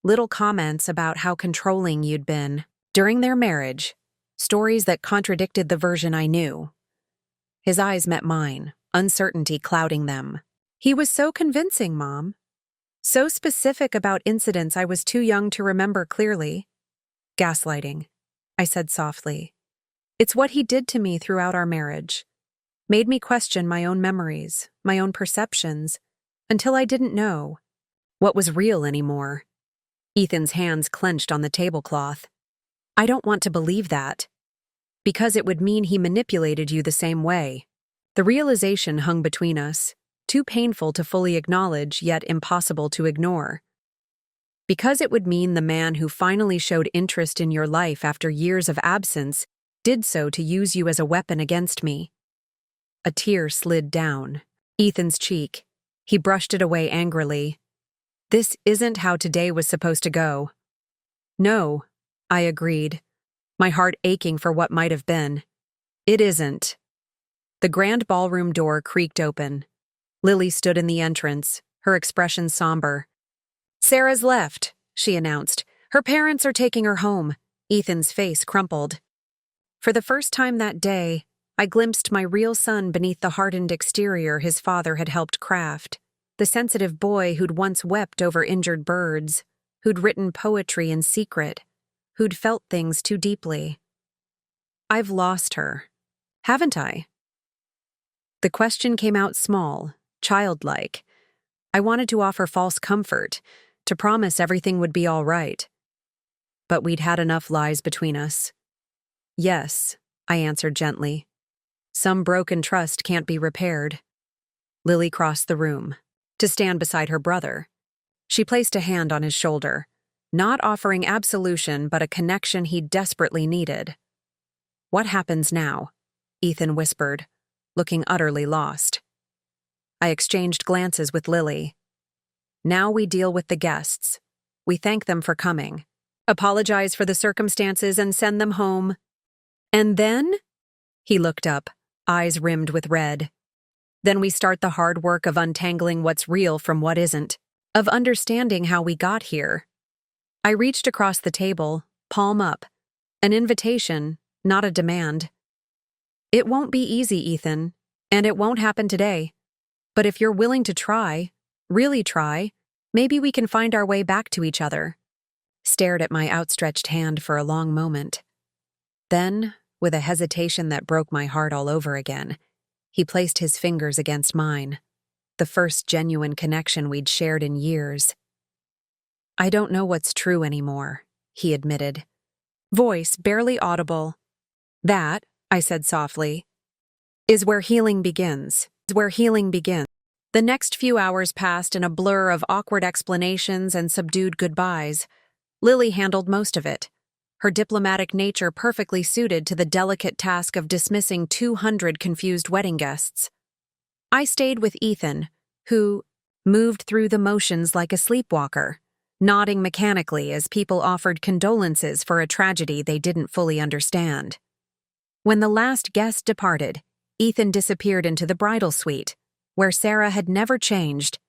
Little comments about how controlling you'd been during their marriage, stories that contradicted the version I knew. His eyes met mine, uncertainty clouding them. He was so convincing, Mom. So specific about incidents I was too young to remember clearly. Gaslighting, I said softly. It's what he did to me throughout our marriage. Made me question my own memories, my own perceptions, until I didn't know what was real anymore. Ethan's hands clenched on the tablecloth. I don't want to believe that. Because it would mean he manipulated you the same way. The realization hung between us, too painful to fully acknowledge, yet impossible to ignore. Because it would mean the man who finally showed interest in your life after years of absence did so to use you as a weapon against me. A tear slid down Ethan's cheek. He brushed it away angrily. This isn't how today was supposed to go. No, I agreed, my heart aching for what might have been. It isn't. The grand ballroom door creaked open. Lily stood in the entrance, her expression somber. Sarah's left, she announced. Her parents are taking her home. Ethan's face crumpled. For the first time that day, I glimpsed my real son beneath the hardened exterior his father had helped craft. The sensitive boy who'd once wept over injured birds, who'd written poetry in secret, who'd felt things too deeply. I've lost her, haven't I? The question came out small, childlike. I wanted to offer false comfort, to promise everything would be all right. But we'd had enough lies between us. Yes, I answered gently. Some broken trust can't be repaired. Lily crossed the room, to stand beside her brother. She placed a hand on his shoulder, not offering absolution but a connection he desperately needed. What happens now? Ethan whispered, looking utterly lost. I exchanged glances with Lily. Now we deal with the guests. We thank them for coming, apologize for the circumstances and send them home. And then? He looked up, eyes rimmed with red. Then we start the hard work of untangling what's real from what isn't, of understanding how we got here. I reached across the table, palm up, an invitation, not a demand. It won't be easy, Ethan, and it won't happen today. But if you're willing to try, really try, Maybe we can find our way back to each other. Stared at my outstretched hand for a long moment. Then, with a hesitation that broke my heart all over again, he placed his fingers against mine, the first genuine connection we'd shared in years. I don't know what's true anymore, he admitted. Voice barely audible. That, I said softly, is where healing begins. The next few hours passed in a blur of awkward explanations and subdued goodbyes. Lily handled most of it, her diplomatic nature perfectly suited to the delicate task of dismissing 200 confused wedding guests. I stayed with Ethan, who moved through the motions like a sleepwalker, nodding mechanically as people offered condolences for a tragedy they didn't fully understand. When the last guest departed, Ethan disappeared into the bridal suite, where Sarah had never changed,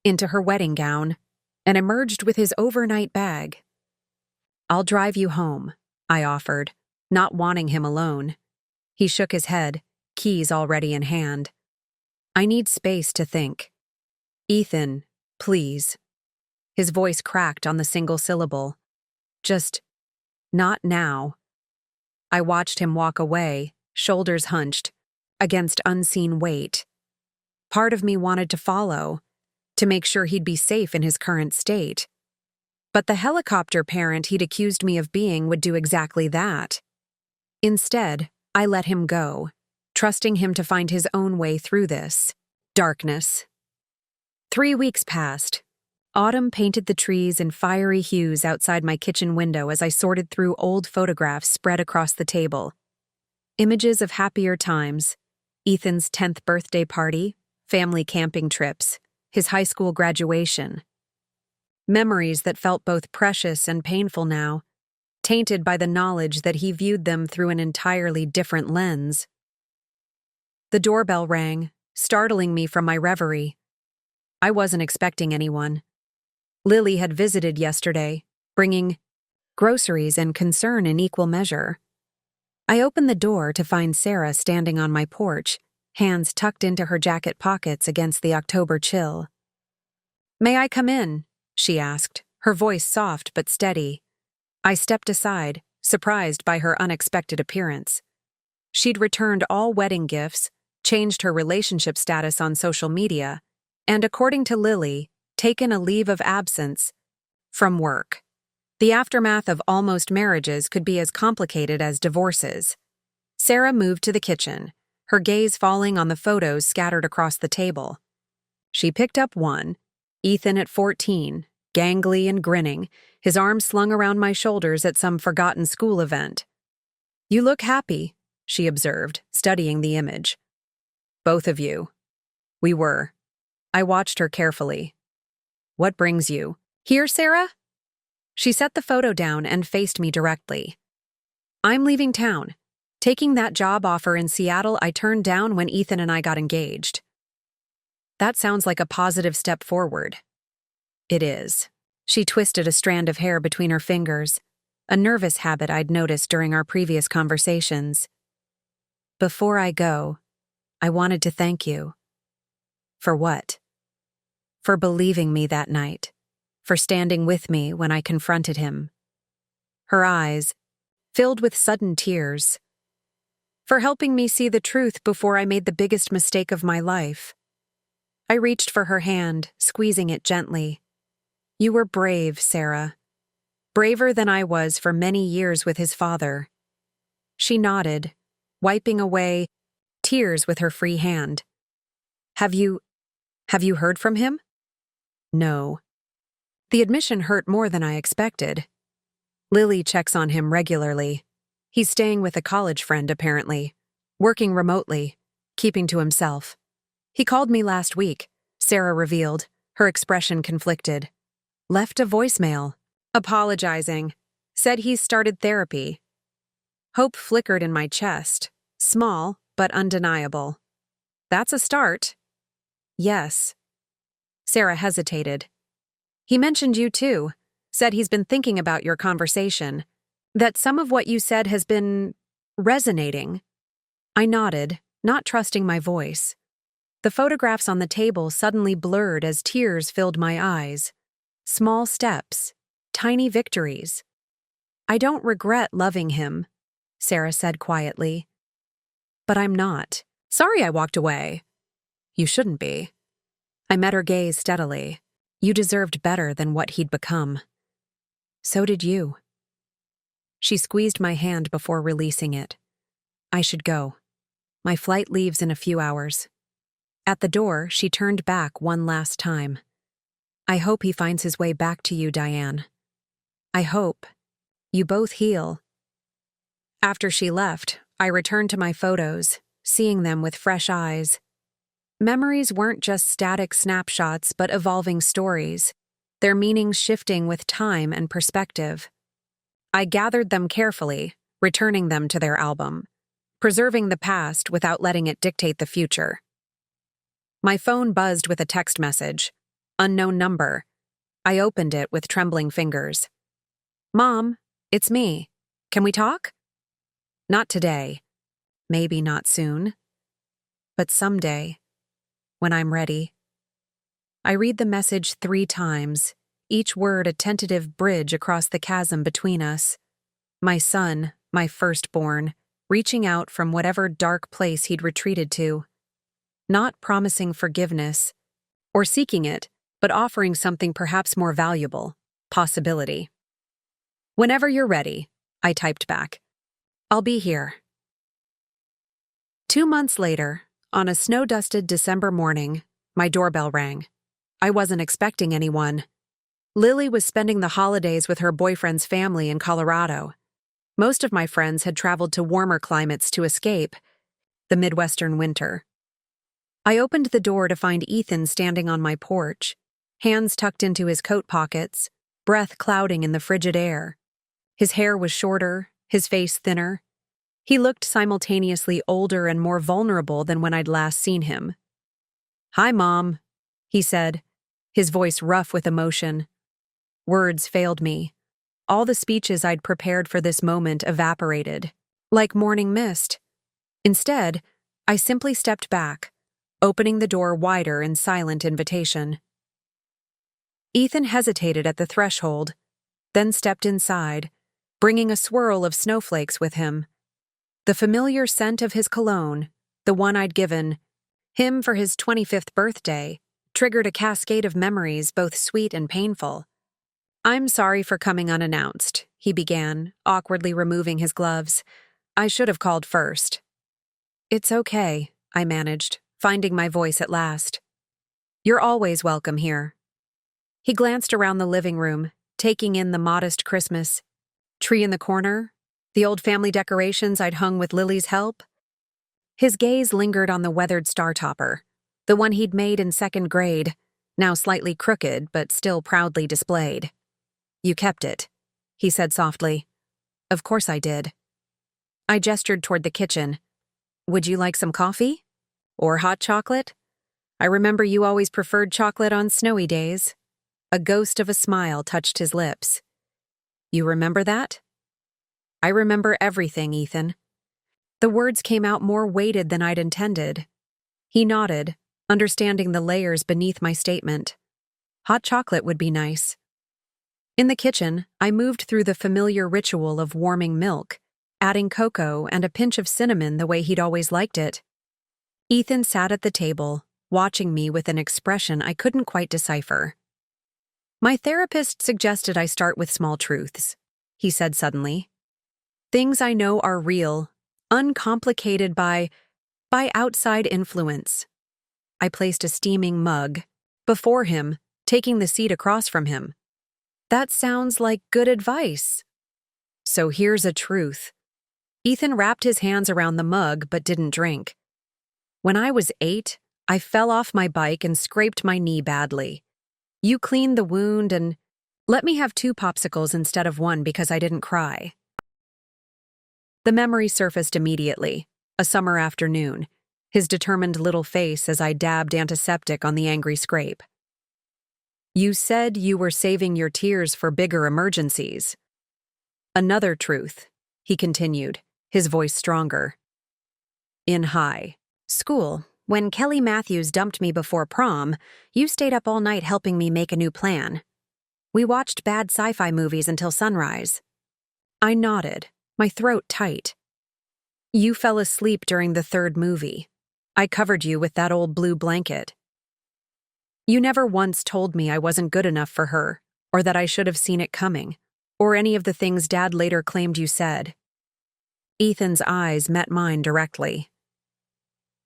into her wedding gown, and emerged with his overnight bag. I'll drive you home, I offered, not wanting him alone. He shook his head, keys already in hand. I need space to think. Ethan, please. His voice cracked on the single syllable. Just, not now. I watched him walk away, shoulders hunched, against unseen weight. Part of me wanted to follow, to make sure he'd be safe in his current state. But the helicopter parent he'd accused me of being would do exactly that. Instead, I let him go, trusting him to find his own way through this darkness. 3 weeks passed. Autumn painted the trees in fiery hues outside my kitchen window as I sorted through old photographs spread across the table. Images of happier times, Ethan's 10th birthday party, family camping trips, his high school graduation. Memories that felt both precious and painful now, tainted by the knowledge that he viewed them through an entirely different lens. The doorbell rang, startling me from my reverie. I wasn't expecting anyone. Lily had visited yesterday, bringing groceries and concern in equal measure. I opened the door to find Sarah standing on my porch, hands tucked into her jacket pockets against the October chill. "May I come in?" she asked, her voice soft but steady. I stepped aside, surprised by her unexpected appearance. She'd returned all wedding gifts, changed her relationship status on social media, and according to Lily, taken a leave of absence from work. The aftermath of almost marriages could be as complicated as divorces. Sarah moved to the kitchen, her gaze falling on the photos scattered across the table. She picked up one, Ethan at 14, gangly and grinning, his arms slung around my shoulders at some forgotten school event. "You look happy," she observed, studying the image. "Both of you." We were. I watched her carefully. "What brings you here, Sarah?" She set the photo down and faced me directly. "I'm leaving town. Taking that job offer in Seattle I turned down when Ethan and I got engaged." That sounds like a positive step forward. It is. She twisted a strand of hair between her fingers, a nervous habit I'd noticed during our previous conversations. "Before I go, I wanted to thank you." "For what?" "For believing me that night, for standing with me when I confronted him." Her eyes, filled with sudden tears. "For helping me see the truth before I made the biggest mistake of my life." I reached for her hand, squeezing it gently. "You were brave, Sarah. Braver than I was for many years with his father." She nodded, wiping away tears with her free hand. Have you heard from him?" "No." The admission hurt more than I expected. "Lily checks on him regularly. He's staying with a college friend, apparently. Working remotely, keeping to himself. He called me last week," Sarah revealed, her expression conflicted. "Left a voicemail, apologizing. Said he's started therapy." Hope flickered in my chest, small but undeniable. "That's a start." "Yes." Sarah hesitated. "He mentioned you too. Said he's been thinking about your conversation. That some of what you said has been resonating." I nodded, not trusting my voice. The photographs on the table suddenly blurred as tears filled my eyes. Small steps, tiny victories. I don't regret loving him, Sarah said quietly. But I'm not. Sorry I walked away. You shouldn't be. I met her gaze steadily. You deserved better than what he'd become. So did you. She squeezed my hand before releasing it. I should go. My flight leaves in a few hours. At the door, she turned back one last time. I hope he finds his way back to you, Diane. I hope you both heal. After she left, I returned to my photos, seeing them with fresh eyes. Memories weren't just static snapshots, but evolving stories, their meanings shifting with time and perspective. I gathered them carefully, returning them to their album, preserving the past without letting it dictate the future. My phone buzzed with a text message. Unknown number. I opened it with trembling fingers. Mom, it's me. Can we talk? Not today. Maybe not soon. But someday, when I'm ready. I read the message 3 times, each word a tentative bridge across the chasm between us. My son, my firstborn, reaching out from whatever dark place he'd retreated to. Not promising forgiveness, or seeking it, but offering something perhaps more valuable, possibility. Whenever you're ready, I typed back. I'll be here. 2 months later, on a snow-dusted December morning, my doorbell rang. I wasn't expecting anyone. Lily was spending the holidays with her boyfriend's family in Colorado. Most of my friends had traveled to warmer climates to escape the Midwestern winter. I opened the door to find Ethan standing on my porch, hands tucked into his coat pockets, breath clouding in the frigid air. His hair was shorter, his face thinner. He looked simultaneously older and more vulnerable than when I'd last seen him. "Hi, Mom," he said, his voice rough with emotion. Words failed me. All the speeches I'd prepared for this moment evaporated, like morning mist. Instead, I simply stepped back, opening the door wider in silent invitation. Ethan hesitated at the threshold, then stepped inside, bringing a swirl of snowflakes with him. The familiar scent of his cologne, the one I'd given him for his 25th birthday, triggered a cascade of memories both sweet and painful. "I'm sorry for coming unannounced," he began, awkwardly removing his gloves. "I should have called first." "It's okay," I managed, finding my voice at last. "You're always welcome here." He glanced around the living room, taking in the modest Christmas tree in the corner, the old family decorations I'd hung with Lily's help. His gaze lingered on the weathered star topper, the one he'd made in 2nd grade, now slightly crooked but still proudly displayed. "You kept it," he said softly. "Of course I did." I gestured toward the kitchen. "Would you like some coffee? Or hot chocolate? I remember you always preferred chocolate on snowy days." A ghost of a smile touched his lips. "You remember that?" "I remember everything, Ethan." The words came out more weighted than I'd intended. He nodded, understanding the layers beneath my statement. Hot chocolate would be nice. In the kitchen, I moved through the familiar ritual of warming milk, adding cocoa and a pinch of cinnamon the way he'd always liked it. Ethan sat at the table, watching me with an expression I couldn't quite decipher. "My therapist suggested I start with small truths," he said suddenly. "Things I know are real, uncomplicated by outside influence." I placed a steaming mug before him, taking the seat across from him. "That sounds like good advice." "So here's a truth." Ethan wrapped his hands around the mug but didn't drink. "When I was 8, I fell off my bike and scraped my knee badly. You cleaned the wound and let me have 2 popsicles instead of 1 because I didn't cry." The memory surfaced immediately, a summer afternoon, his determined little face as I dabbed antiseptic on the angry scrape. "You said you were saving your tears for bigger emergencies." "Another truth," he continued, his voice stronger. "In high school, when Kelly Matthews dumped me before prom, you stayed up all night helping me make a new plan." We watched bad sci-fi movies until sunrise. I nodded, my throat tight. You fell asleep during the third movie. I covered you with that old blue blanket. You never once told me I wasn't good enough for her, or that I should have seen it coming, or any of the things Dad later claimed you said. Ethan's eyes met mine directly.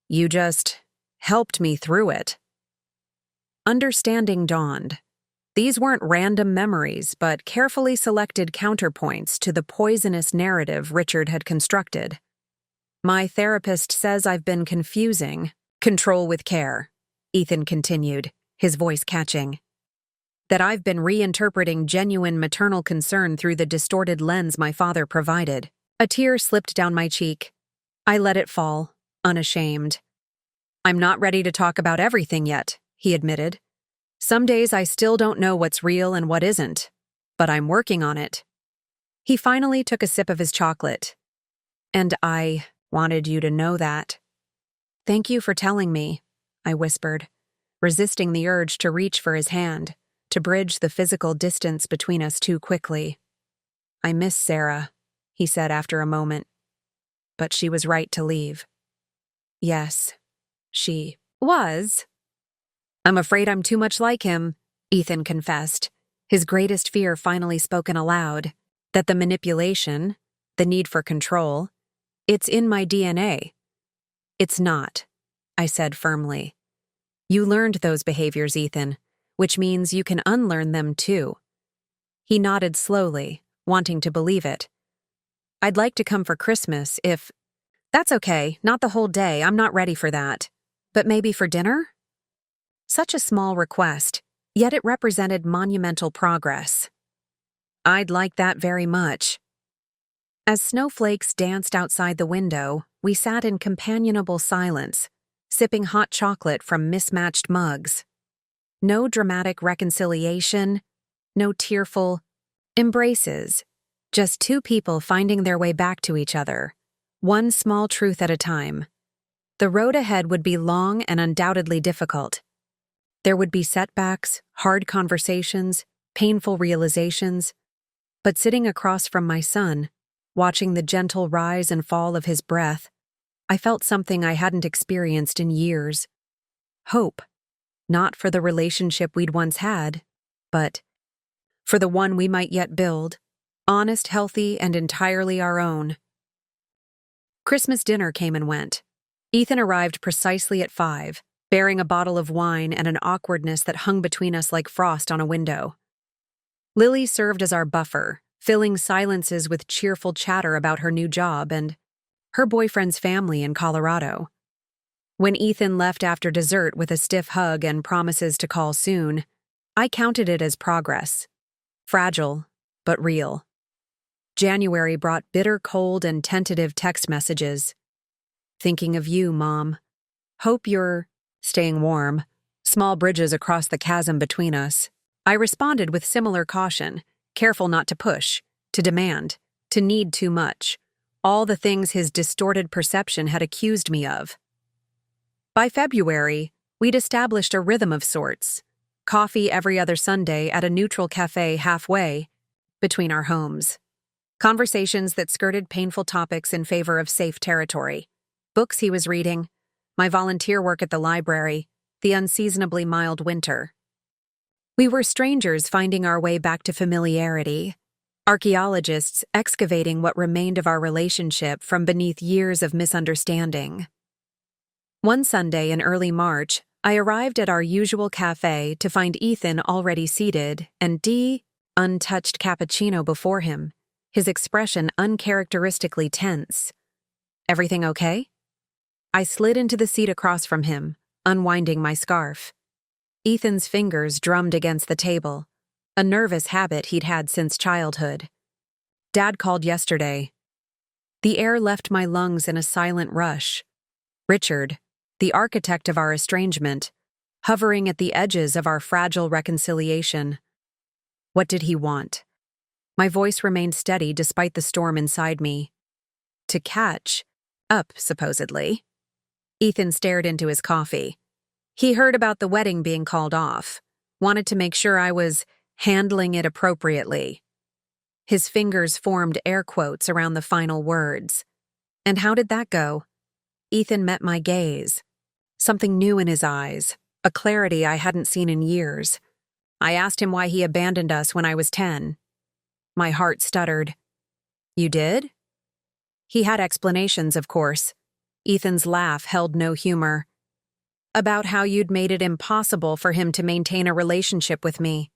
You just helped me through it. Understanding dawned. These weren't random memories, but carefully selected counterpoints to the poisonous narrative Richard had constructed. My therapist says I've been confusing. Control with care, Ethan continued, his voice catching. That I've been reinterpreting genuine maternal concern through the distorted lens my father provided. A tear slipped down my cheek. I let it fall, unashamed. I'm not ready to talk about everything yet, he admitted. Some days I still don't know what's real and what isn't, but I'm working on it. He finally took a sip of his chocolate. And I wanted you to know that. Thank you for telling me, I whispered, resisting the urge to reach for his hand, to bridge the physical distance between us too quickly. I miss Sarah, he said after a moment. But she was right to leave. Yes, she was. I'm afraid I'm too much like him, Ethan confessed, his greatest fear finally spoken aloud, that the manipulation, the need for control, it's in my DNA. It's not, I said firmly. You learned those behaviors, Ethan, which means you can unlearn them too. He nodded slowly, wanting to believe it. I'd like to come for Christmas if... That's okay, not the whole day, I'm not ready for that. But maybe for dinner? Such a small request, yet it represented monumental progress. I'd like that very much. As snowflakes danced outside the window, we sat in companionable silence, sipping hot chocolate from mismatched mugs. No dramatic reconciliation, no tearful embraces, just two people finding their way back to each other, one small truth at a time. The road ahead would be long and undoubtedly difficult. There would be setbacks, hard conversations, painful realizations, but sitting across from my son, watching the gentle rise and fall of his breath, I felt something I hadn't experienced in years. Hope, not for the relationship we'd once had, but for the one we might yet build, honest, healthy, and entirely our own. Christmas dinner came and went. Ethan arrived precisely at 5, bearing a bottle of wine and an awkwardness that hung between us like frost on a window. Lily served as our buffer, filling silences with cheerful chatter about her new job and her boyfriend's family in Colorado. When Ethan left after dessert with a stiff hug and promises to call soon, I counted it as progress. Fragile, but real. January brought bitter cold and tentative text messages. Thinking of you, Mom. Hope you're staying warm. Small bridges across the chasm between us. I responded with similar caution, careful not to push, to demand, to need too much. All the things his distorted perception had accused me of. By February, we'd established a rhythm of sorts. Coffee every other Sunday at a neutral cafe halfway between our homes. Conversations that skirted painful topics in favor of safe territory. Books he was reading, my volunteer work at the library, the unseasonably mild winter. We were strangers finding our way back to familiarity, archaeologists excavating what remained of our relationship from beneath years of misunderstanding. One Sunday in early March, I arrived at our usual cafe to find Ethan already seated and untouched cappuccino before him, his expression uncharacteristically tense. Everything okay? I slid into the seat across from him, unwinding my scarf. Ethan's fingers drummed against the table, a nervous habit he'd had since childhood. Dad called yesterday. The air left my lungs in a silent rush. Richard, the architect of our estrangement, hovering at the edges of our fragile reconciliation. What did he want? My voice remained steady despite the storm inside me. To catch up, supposedly. Ethan stared into his coffee. He heard about the wedding being called off, wanted to make sure I was handling it appropriately. His fingers formed air quotes around the final words. And how did that go? Ethan met my gaze. Something new in his eyes, a clarity I hadn't seen in years. I asked him why he abandoned us when I was 10. My heart stuttered. You did? He had explanations, of course. Ethan's laugh held no humor. About how you'd made it impossible for him to maintain a relationship with me.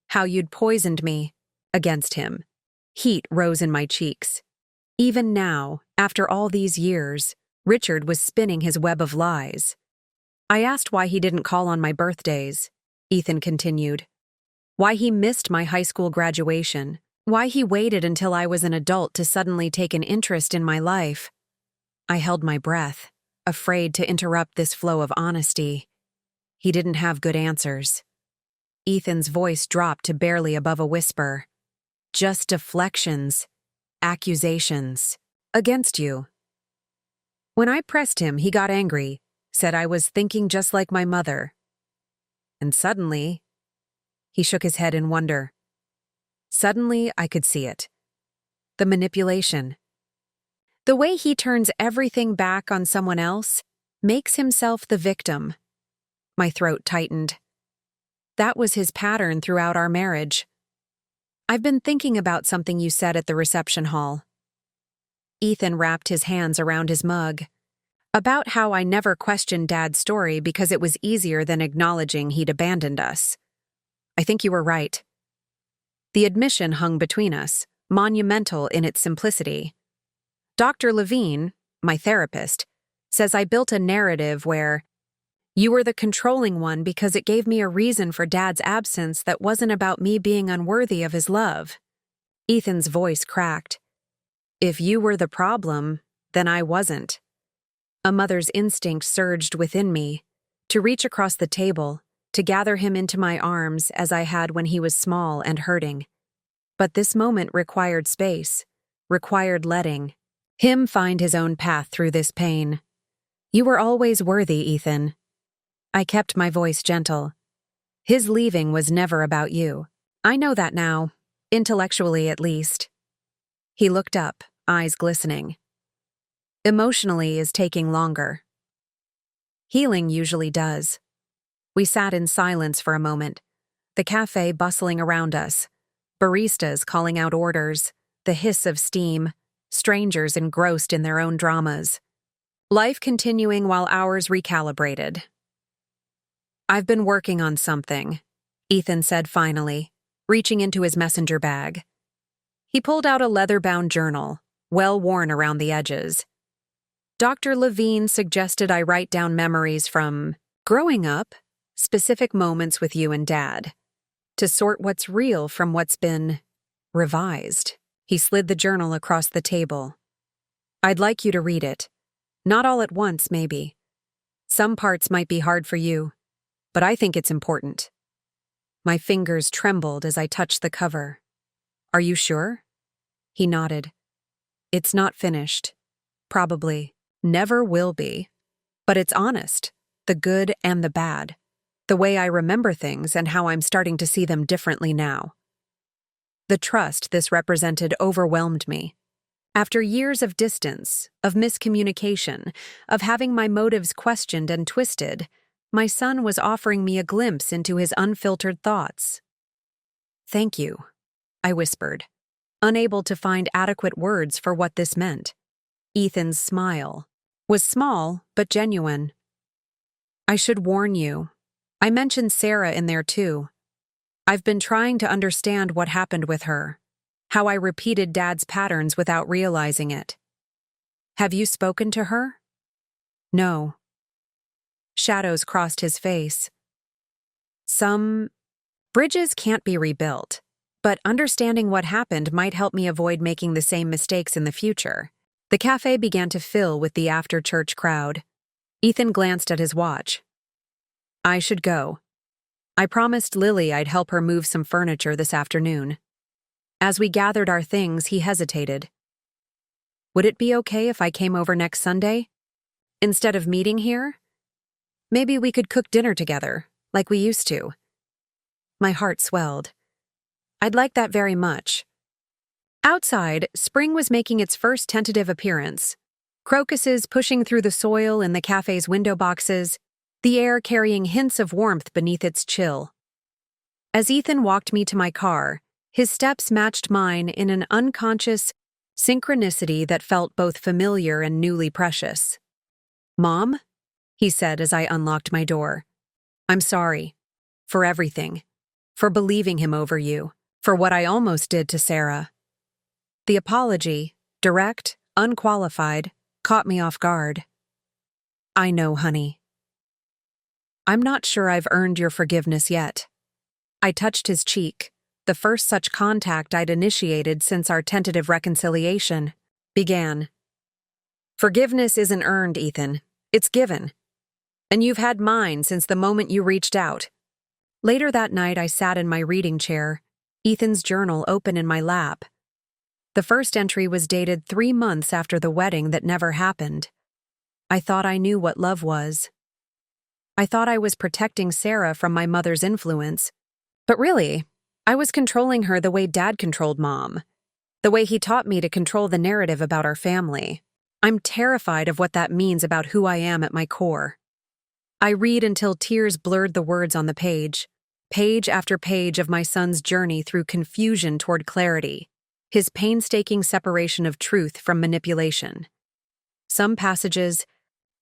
How you'd poisoned me against him. Heat rose in my cheeks. Even now, after all these years, Richard was spinning his web of lies. I asked why he didn't call on my birthdays, Ethan continued. Why he missed my high school graduation. Why he waited until I was an adult to suddenly take an interest in my life. I held my breath, afraid to interrupt this flow of honesty. He didn't have good answers. Ethan's voice dropped to barely above a whisper. Just deflections, accusations, against you. When I pressed him, he got angry, said I was thinking just like my mother. And suddenly, he shook his head in wonder. Suddenly, I could see it. The manipulation. The way he turns everything back on someone else, makes himself the victim. My throat tightened. That was his pattern throughout our marriage. I've been thinking about something you said at the reception hall. Ethan wrapped his hands around his mug. About how I never questioned Dad's story because it was easier than acknowledging he'd abandoned us. I think you were right. The admission hung between us, monumental in its simplicity. Dr. Levine, my therapist, says I built a narrative where you were the controlling one because it gave me a reason for Dad's absence that wasn't about me being unworthy of his love. Ethan's voice cracked. If you were the problem, then I wasn't. A mother's instinct surged within me, to reach across the table, to gather him into my arms as I had when he was small and hurting. But this moment required space, required letting him find his own path through this pain. You were always worthy, Ethan. I kept my voice gentle. His leaving was never about you. I know that now, intellectually at least. He looked up, eyes glistening. Emotionally is taking longer. Healing usually does. We sat in silence for a moment, the cafe bustling around us, baristas calling out orders, the hiss of steam, strangers engrossed in their own dramas. Life continuing while ours recalibrated. I've been working on something, Ethan said finally, reaching into his messenger bag. He pulled out a leather-bound journal, well worn around the edges. Dr. Levine suggested I write down memories from growing up, specific moments with you and Dad, to sort what's real from what's been revised. He slid the journal across the table. I'd like you to read it. Not all at once, maybe. Some parts might be hard for you, but I think it's important. My fingers trembled as I touched the cover. Are you sure? He nodded. It's not finished. Probably. Never will be. But it's honest. The good and the bad. The way I remember things and how I'm starting to see them differently now. The trust this represented overwhelmed me. After years of distance, of miscommunication, of having my motives questioned and twisted, my son was offering me a glimpse into his unfiltered thoughts. Thank you, I whispered, unable to find adequate words for what this meant. Ethan's smile was small but genuine. I should warn you. I mentioned Sarah in there too. I've been trying to understand what happened with her, how I repeated Dad's patterns without realizing it. Have you spoken to her? No. Shadows crossed his face. Some bridges can't be rebuilt, but understanding what happened might help me avoid making the same mistakes in the future. The cafe began to fill with the after-church crowd. Ethan glanced at his watch. I should go. I promised Lily I'd help her move some furniture this afternoon. As we gathered our things, he hesitated. Would it be okay if I came over next Sunday? Instead of meeting here? Maybe we could cook dinner together, like we used to. My heart swelled. I'd like that very much. Outside, spring was making its first tentative appearance. Crocuses pushing through the soil in the cafe's window boxes, the air carrying hints of warmth beneath its chill. As Ethan walked me to my car, his steps matched mine in an unconscious synchronicity that felt both familiar and newly precious. "Mom?" he said as I unlocked my door. "I'm sorry. For everything. For believing him over you. For what I almost did to Sarah." The apology, direct, unqualified, caught me off guard. "I know, honey. I'm not sure I've earned your forgiveness yet." I touched his cheek, the first such contact I'd initiated since our tentative reconciliation began. "Forgiveness isn't earned, Ethan. It's given. And you've had mine since the moment you reached out." Later that night, I sat in my reading chair, Ethan's journal open in my lap. The first entry was dated 3 months after the wedding that never happened. I thought I knew what love was. I thought I was protecting Sarah from my mother's influence. But really, I was controlling her the way Dad controlled Mom, the way he taught me to control the narrative about our family. I'm terrified of what that means about who I am at my core. I read until tears blurred the words on the page after page of my son's journey through confusion toward clarity, his painstaking separation of truth from manipulation. Some passages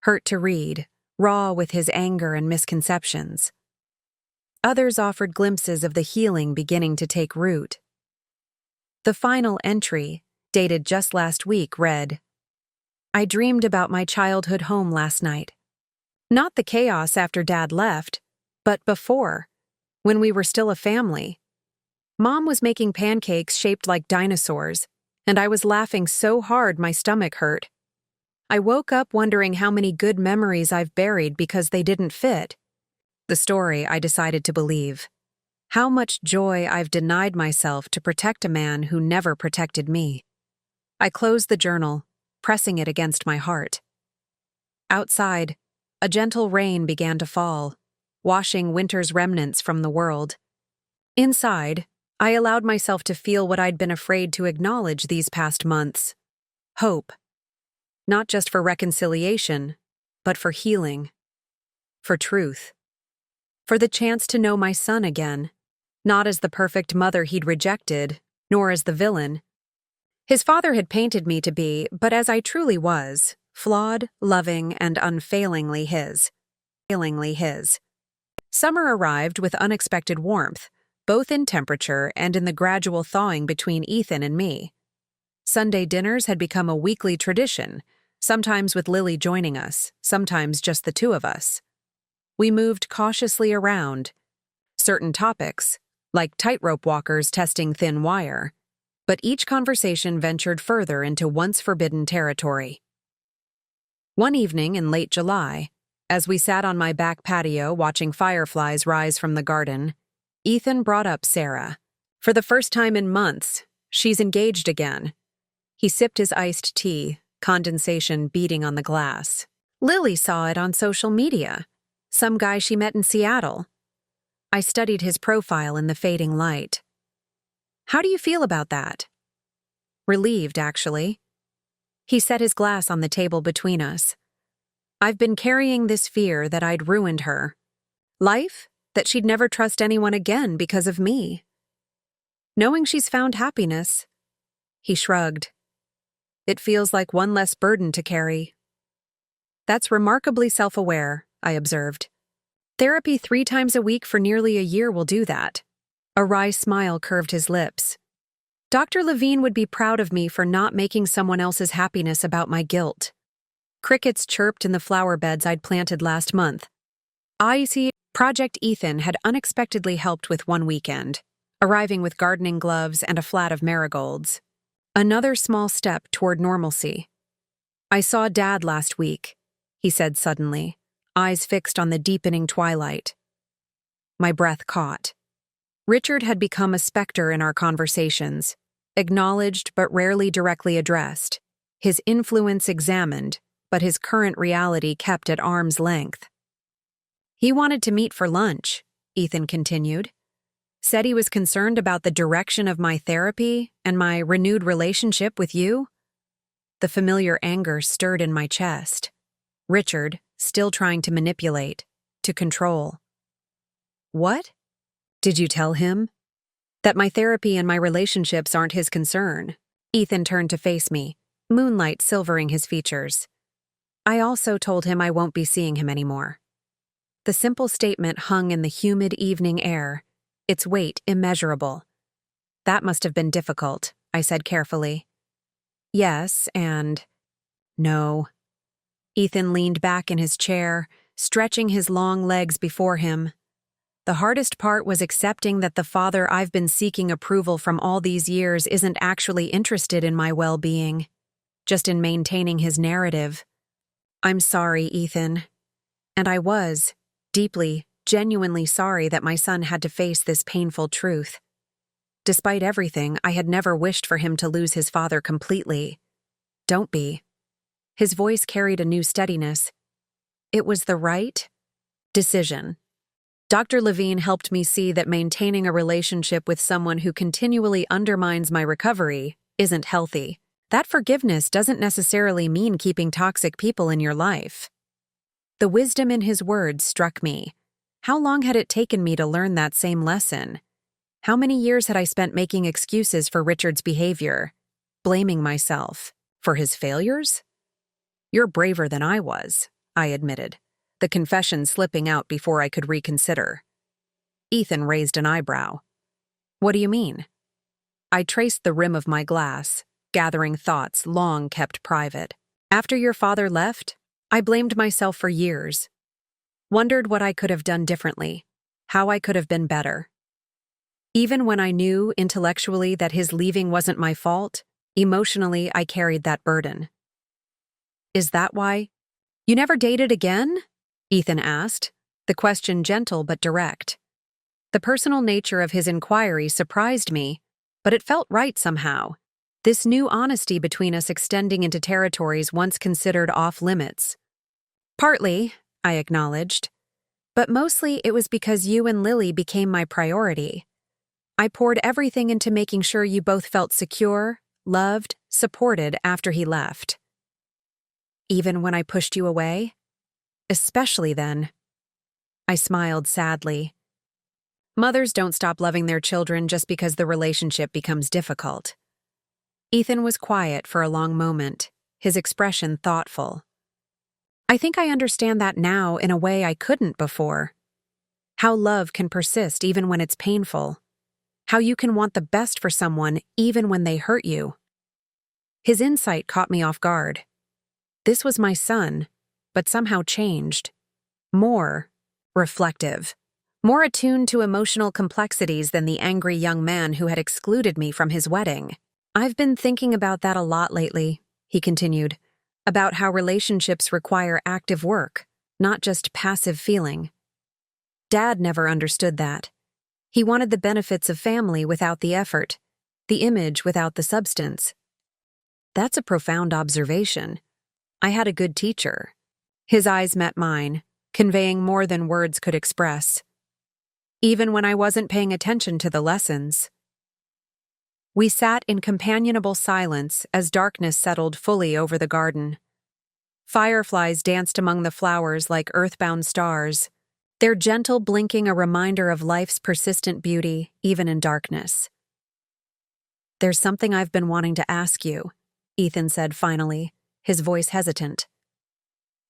hurt to read, raw with his anger and misconceptions. Others offered glimpses of the healing beginning to take root. The final entry, dated just last week, read, "I dreamed about my childhood home last night. Not the chaos after Dad left, but before, when we were still a family. Mom was making pancakes shaped like dinosaurs, and I was laughing so hard my stomach hurt. I woke up wondering how many good memories I've buried because they didn't fit. The story I decided to believe. How much joy I've denied myself to protect a man who never protected me." I closed the journal, pressing it against my heart. Outside, a gentle rain began to fall, washing winter's remnants from the world. Inside, I allowed myself to feel what I'd been afraid to acknowledge these past months. Hope. Not just for reconciliation, but for healing. For truth. For the chance to know my son again, not as the perfect mother he'd rejected, nor as the villain his father had painted me to be, but as I truly was, flawed, loving, and unfailingly his. Summer arrived with unexpected warmth, both in temperature and in the gradual thawing between Ethan and me. Sunday dinners had become a weekly tradition, sometimes with Lily joining us, sometimes just the two of us. We moved cautiously around certain topics, like tightrope walkers testing thin wire, but each conversation ventured further into once forbidden territory. One evening in late July, as we sat on my back patio watching fireflies rise from the garden, Ethan brought up Sarah. For the first time in months, she's engaged again. He sipped his iced tea, condensation beating on the glass. Lily saw it on social media. Some guy she met in Seattle. I studied his profile in the fading light. "How do you feel about that?" Relieved, actually. He set his glass on the table between us. "I've been carrying this fear that I'd ruined her. Life? That she'd never trust anyone again because of me. Knowing she's found happiness." He shrugged. "It feels like one less burden to carry." "That's remarkably self-aware," I observed. "Therapy 3 times a week for nearly a year will do that." A wry smile curved his lips. "Dr. Levine would be proud of me for not making someone else's happiness about my guilt." Crickets chirped in the flower beds I'd planted last month. I see. Project Ethan had unexpectedly helped with one weekend, arriving with gardening gloves and a flat of marigolds. Another small step toward normalcy. "I saw Dad last week," he said suddenly, eyes fixed on the deepening twilight. My breath caught. Richard had become a specter in our conversations, acknowledged but rarely directly addressed, his influence examined, but his current reality kept at arm's length. "He wanted to meet for lunch," Ethan continued. Said he was concerned about the direction of my therapy and my renewed relationship with you? The familiar anger stirred in my chest. Richard, still trying to manipulate, to control. What? Did you tell him? That my therapy and my relationships aren't his concern. Ethan turned to face me, moonlight silvering his features. I also told him I won't be seeing him anymore. The simple statement hung in the humid evening air, its weight immeasurable. That must have been difficult, I said carefully. Yes, and no. Ethan leaned back in his chair, stretching his long legs before him. The hardest part was accepting that the father I've been seeking approval from all these years isn't actually interested in my well-being, just in maintaining his narrative. I'm sorry, Ethan. And I was, deeply, genuinely sorry that my son had to face this painful truth. Despite everything, I had never wished for him to lose his father completely. Don't be. His voice carried a new steadiness. It was the right decision. Dr. Levine helped me see that maintaining a relationship with someone who continually undermines my recovery isn't healthy. That forgiveness doesn't necessarily mean keeping toxic people in your life. The wisdom in his words struck me. How long had it taken me to learn that same lesson? How many years had I spent making excuses for Richard's behavior, blaming myself for his failures? You're braver than I was, I admitted, the confession slipping out before I could reconsider. Ethan raised an eyebrow. What do you mean? I traced the rim of my glass, gathering thoughts long kept private. After your father left, I blamed myself for years. Wondered what I could have done differently, how I could have been better. Even when I knew intellectually that his leaving wasn't my fault, emotionally I carried that burden. Is that why? You never dated again? Ethan asked, the question gentle but direct. The personal nature of his inquiry surprised me, but it felt right somehow. This new honesty between us extending into territories once considered off-limits. Partly, I acknowledged, but mostly it was because you and Lily became my priority. I poured everything into making sure you both felt secure, loved, supported after he left. Even when I pushed you away? Especially then. I smiled sadly. Mothers don't stop loving their children just because the relationship becomes difficult. Ethan was quiet for a long moment, his expression thoughtful. I think I understand that now in a way I couldn't before. How love can persist even when it's painful. How you can want the best for someone even when they hurt you. His insight caught me off guard. This was my son, but somehow changed. More reflective. More attuned to emotional complexities than the angry young man who had excluded me from his wedding. I've been thinking about that a lot lately, he continued, about how relationships require active work, not just passive feeling. Dad never understood that. He wanted the benefits of family without the effort, the image without the substance. That's a profound observation. I had a good teacher. His eyes met mine, conveying more than words could express. Even when I wasn't paying attention to the lessons. We sat in companionable silence as darkness settled fully over the garden. Fireflies danced among the flowers like earthbound stars, their gentle blinking a reminder of life's persistent beauty, even in darkness. There's something I've been wanting to ask you, Ethan said finally, his voice hesitant.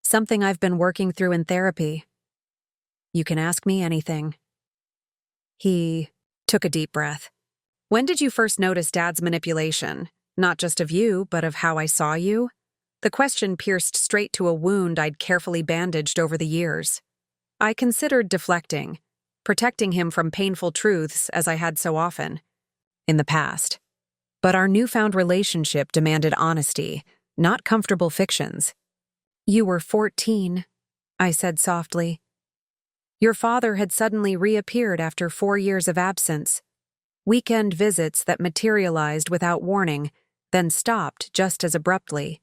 Something I've been working through in therapy. You can ask me anything. He took a deep breath. When did you first notice Dad's manipulation? Not just of you, but of how I saw you? The question pierced straight to a wound I'd carefully bandaged over the years. I considered deflecting, protecting him from painful truths as I had so often in the past. But our newfound relationship demanded honesty, not comfortable fictions. You were 14, I said softly. Your father had suddenly reappeared after 4 years of absence. Weekend visits that materialized without warning, then stopped just as abruptly.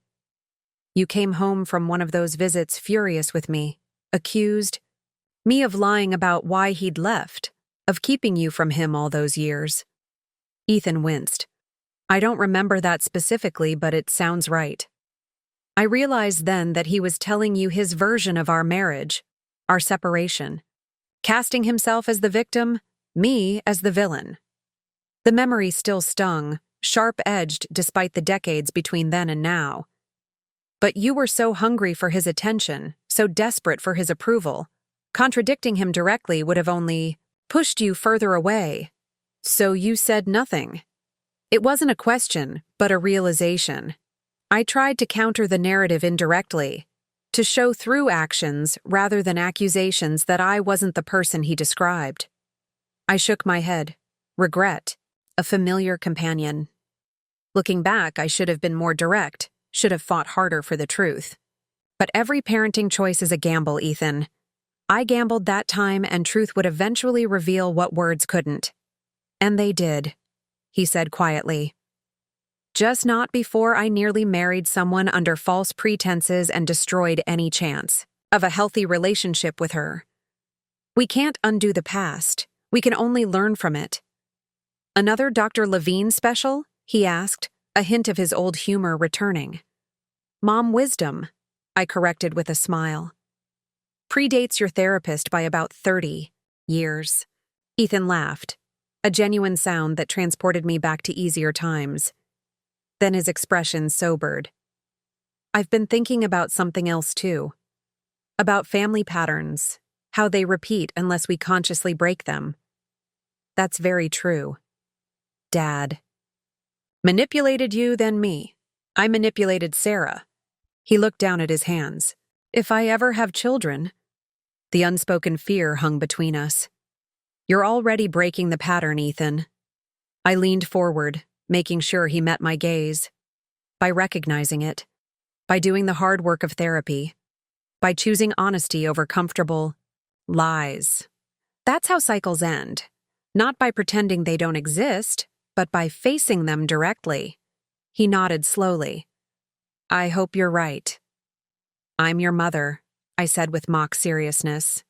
You came home from one of those visits furious with me, accused me of lying about why he'd left, of keeping you from him all those years. Ethan winced. I don't remember that specifically, but it sounds right. I realized then that he was telling you his version of our marriage, our separation, casting himself as the victim, me as the villain. The memory still stung, sharp-edged despite the decades between then and now. But you were so hungry for his attention, so desperate for his approval. Contradicting him directly would have only pushed you further away. So you said nothing. It wasn't a question, but a realization. I tried to counter the narrative indirectly, to show through actions rather than accusations that I wasn't the person he described. I shook my head. Regret. A familiar companion. Looking back, I should have been more direct, should have fought harder for the truth. But every parenting choice is a gamble, Ethan. I gambled that time, and truth would eventually reveal what words couldn't. And they did, he said quietly. Just not before I nearly married someone under false pretenses and destroyed any chance of a healthy relationship with her. We can't undo the past. We can only learn from it. Another Dr. Levine special? He asked, a hint of his old humor returning. Mom wisdom, I corrected with a smile. Predates your therapist by about 30 years. Ethan laughed, a genuine sound that transported me back to easier times. Then his expression sobered. I've been thinking about something else too. About family patterns, how they repeat unless we consciously break them. That's very true. Dad. Manipulated you, then me. I manipulated Sarah. He looked down at his hands. If I ever have children. The unspoken fear hung between us. You're already breaking the pattern, Ethan. I leaned forward, making sure he met my gaze. By recognizing it. By doing the hard work of therapy. By choosing honesty over comfortable lies. That's how cycles end. Not by pretending they don't exist, but by facing them directly. He nodded slowly. I hope you're right. I'm your mother, I said with mock seriousness.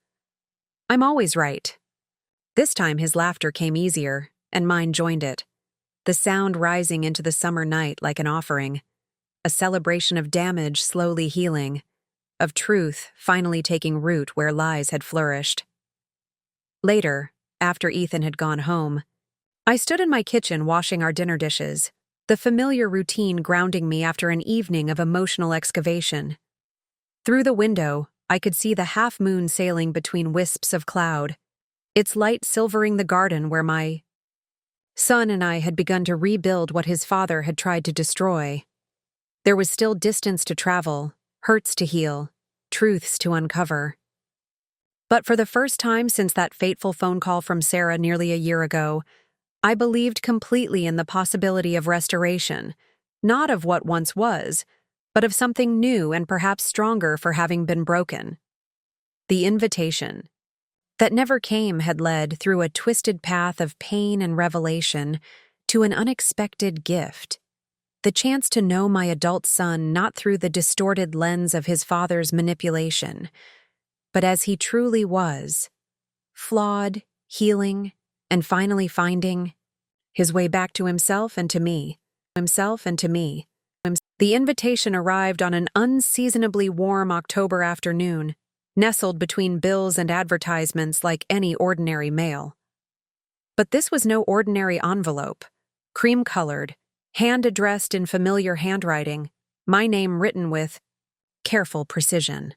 I'm always right. This time his laughter came easier, and mine joined it. The sound rising into the summer night like an offering. A celebration of damage slowly healing. Of truth finally taking root where lies had flourished. Later, after Ethan had gone home, I stood in my kitchen washing our dinner dishes, the familiar routine grounding me after an evening of emotional excavation. Through the window, I could see the half-moon sailing between wisps of cloud, its light silvering the garden where my son and I had begun to rebuild what his father had tried to destroy. There was still distance to travel, hurts to heal, truths to uncover. But for the first time since that fateful phone call from Sarah nearly a year ago, I believed completely in the possibility of restoration, not of what once was, but of something new and perhaps stronger for having been broken. The invitation that never came had led through a twisted path of pain and revelation to an unexpected gift. The chance to know my adult son not through the distorted lens of his father's manipulation, but as he truly was, flawed, healing, and finally finding his way back to himself and to me. The invitation arrived on an unseasonably warm October afternoon, nestled between bills and advertisements like any ordinary mail. But this was no ordinary envelope, cream-colored, hand-addressed in familiar handwriting, my name written with careful precision.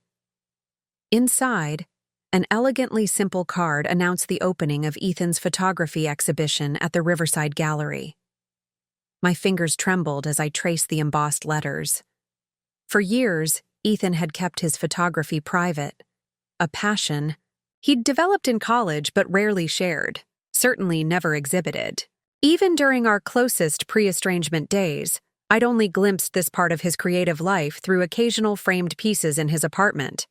Inside, an elegantly simple card announced the opening of Ethan's photography exhibition at the Riverside Gallery. My fingers trembled as I traced the embossed letters. For years, Ethan had kept his photography private, a passion he'd developed in college but rarely shared, certainly never exhibited. Even during our closest pre-estrangement days, I'd only glimpsed this part of his creative life through occasional framed pieces in his apartment.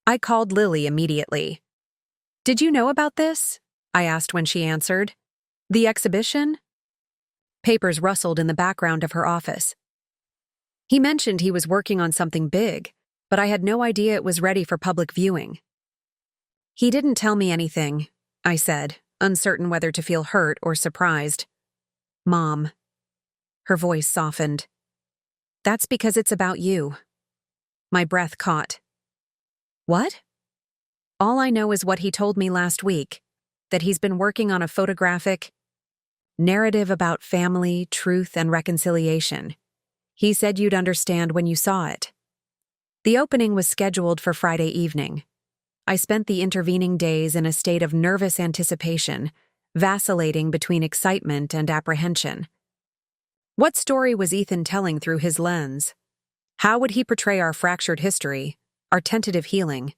I called Lily immediately. Did you know about this? I asked when she answered. The exhibition? Papers rustled in the background of her office. He mentioned he was working on something big, but I had no idea it was ready for public viewing. He didn't tell me anything, I said, uncertain whether to feel hurt or surprised. "Mom." Her voice softened. "That's because it's about you." My breath caught. "What?" "All I know is what he told me last week, that he's been working on a photographic narrative about family, truth, and reconciliation. He said you'd understand when you saw it." The opening was scheduled for Friday evening. I spent the intervening days in a state of nervous anticipation, vacillating between excitement and apprehension. What story was Ethan telling through his lens? How would he portray our fractured history, our tentative healing?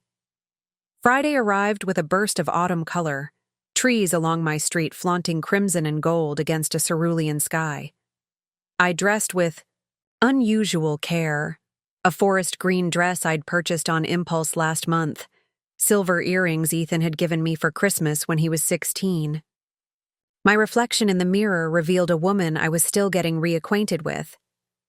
Friday arrived with a burst of autumn color, trees along my street flaunting crimson and gold against a cerulean sky. I dressed with unusual care, a forest green dress I'd purchased on impulse last month, silver earrings Ethan had given me for Christmas when he was 16. My reflection in the mirror revealed a woman I was still getting reacquainted with.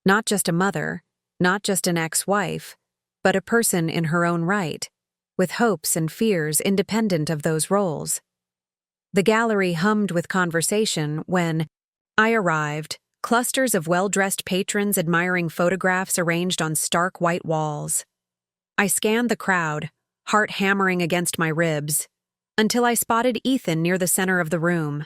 Not just a mother, not just an ex-wife, but a person in her own right, with hopes and fears independent of those roles. The gallery hummed with conversation when I arrived, clusters of well-dressed patrons admiring photographs arranged on stark white walls. I scanned the crowd, heart hammering against my ribs, until I spotted Ethan near the center of the room.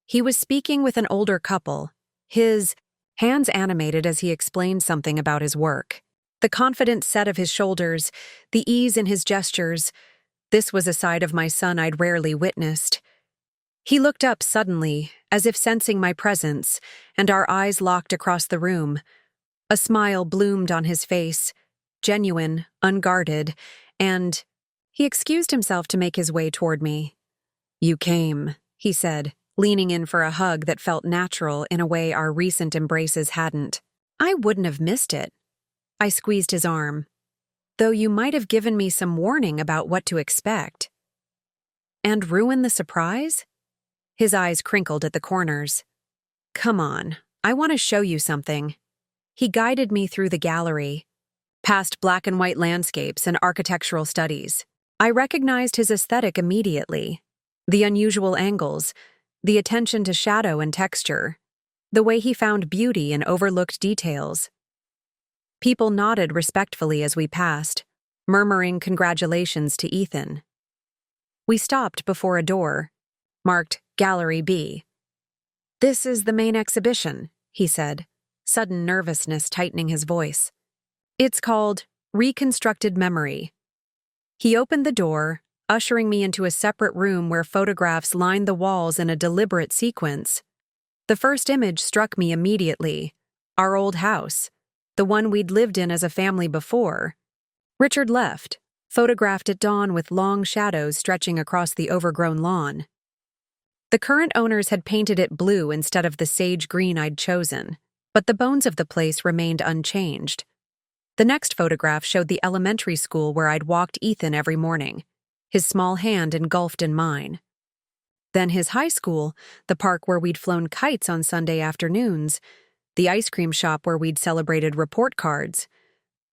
He was speaking with an older couple, his hands animated as he explained something about his work. The confident set of his shoulders, the ease in his gestures. This was a side of my son I'd rarely witnessed. He looked up suddenly, as if sensing my presence, and our eyes locked across the room. A smile bloomed on his face, genuine, unguarded, and he excused himself to make his way toward me. "You came," he said, leaning in for a hug that felt natural in a way our recent embraces hadn't. "I wouldn't have missed it." I squeezed his arm. "Though you might have given me some warning about what to expect." "And ruin the surprise?" His eyes crinkled at the corners. "Come on, I want to show you something." He guided me through the gallery, past black and white landscapes and architectural studies. I recognized his aesthetic immediately. The unusual angles, the attention to shadow and texture, the way he found beauty in overlooked details. People nodded respectfully as we passed, murmuring congratulations to Ethan. We stopped before a door, marked Gallery B. "This is the main exhibition," he said, sudden nervousness tightening his voice. "It's called Reconstructed Memory." He opened the door, ushering me into a separate room where photographs lined the walls in a deliberate sequence. The first image struck me immediately: our old house, the one we'd lived in as a family before. Richard left, photographed at dawn with long shadows stretching across the overgrown lawn. The current owners had painted it blue instead of the sage green I'd chosen, but the bones of the place remained unchanged. The next photograph showed the elementary school where I'd walked Ethan every morning, his small hand engulfed in mine. Then his high school, the park where we'd flown kites on Sunday afternoons, the ice cream shop where we'd celebrated report cards.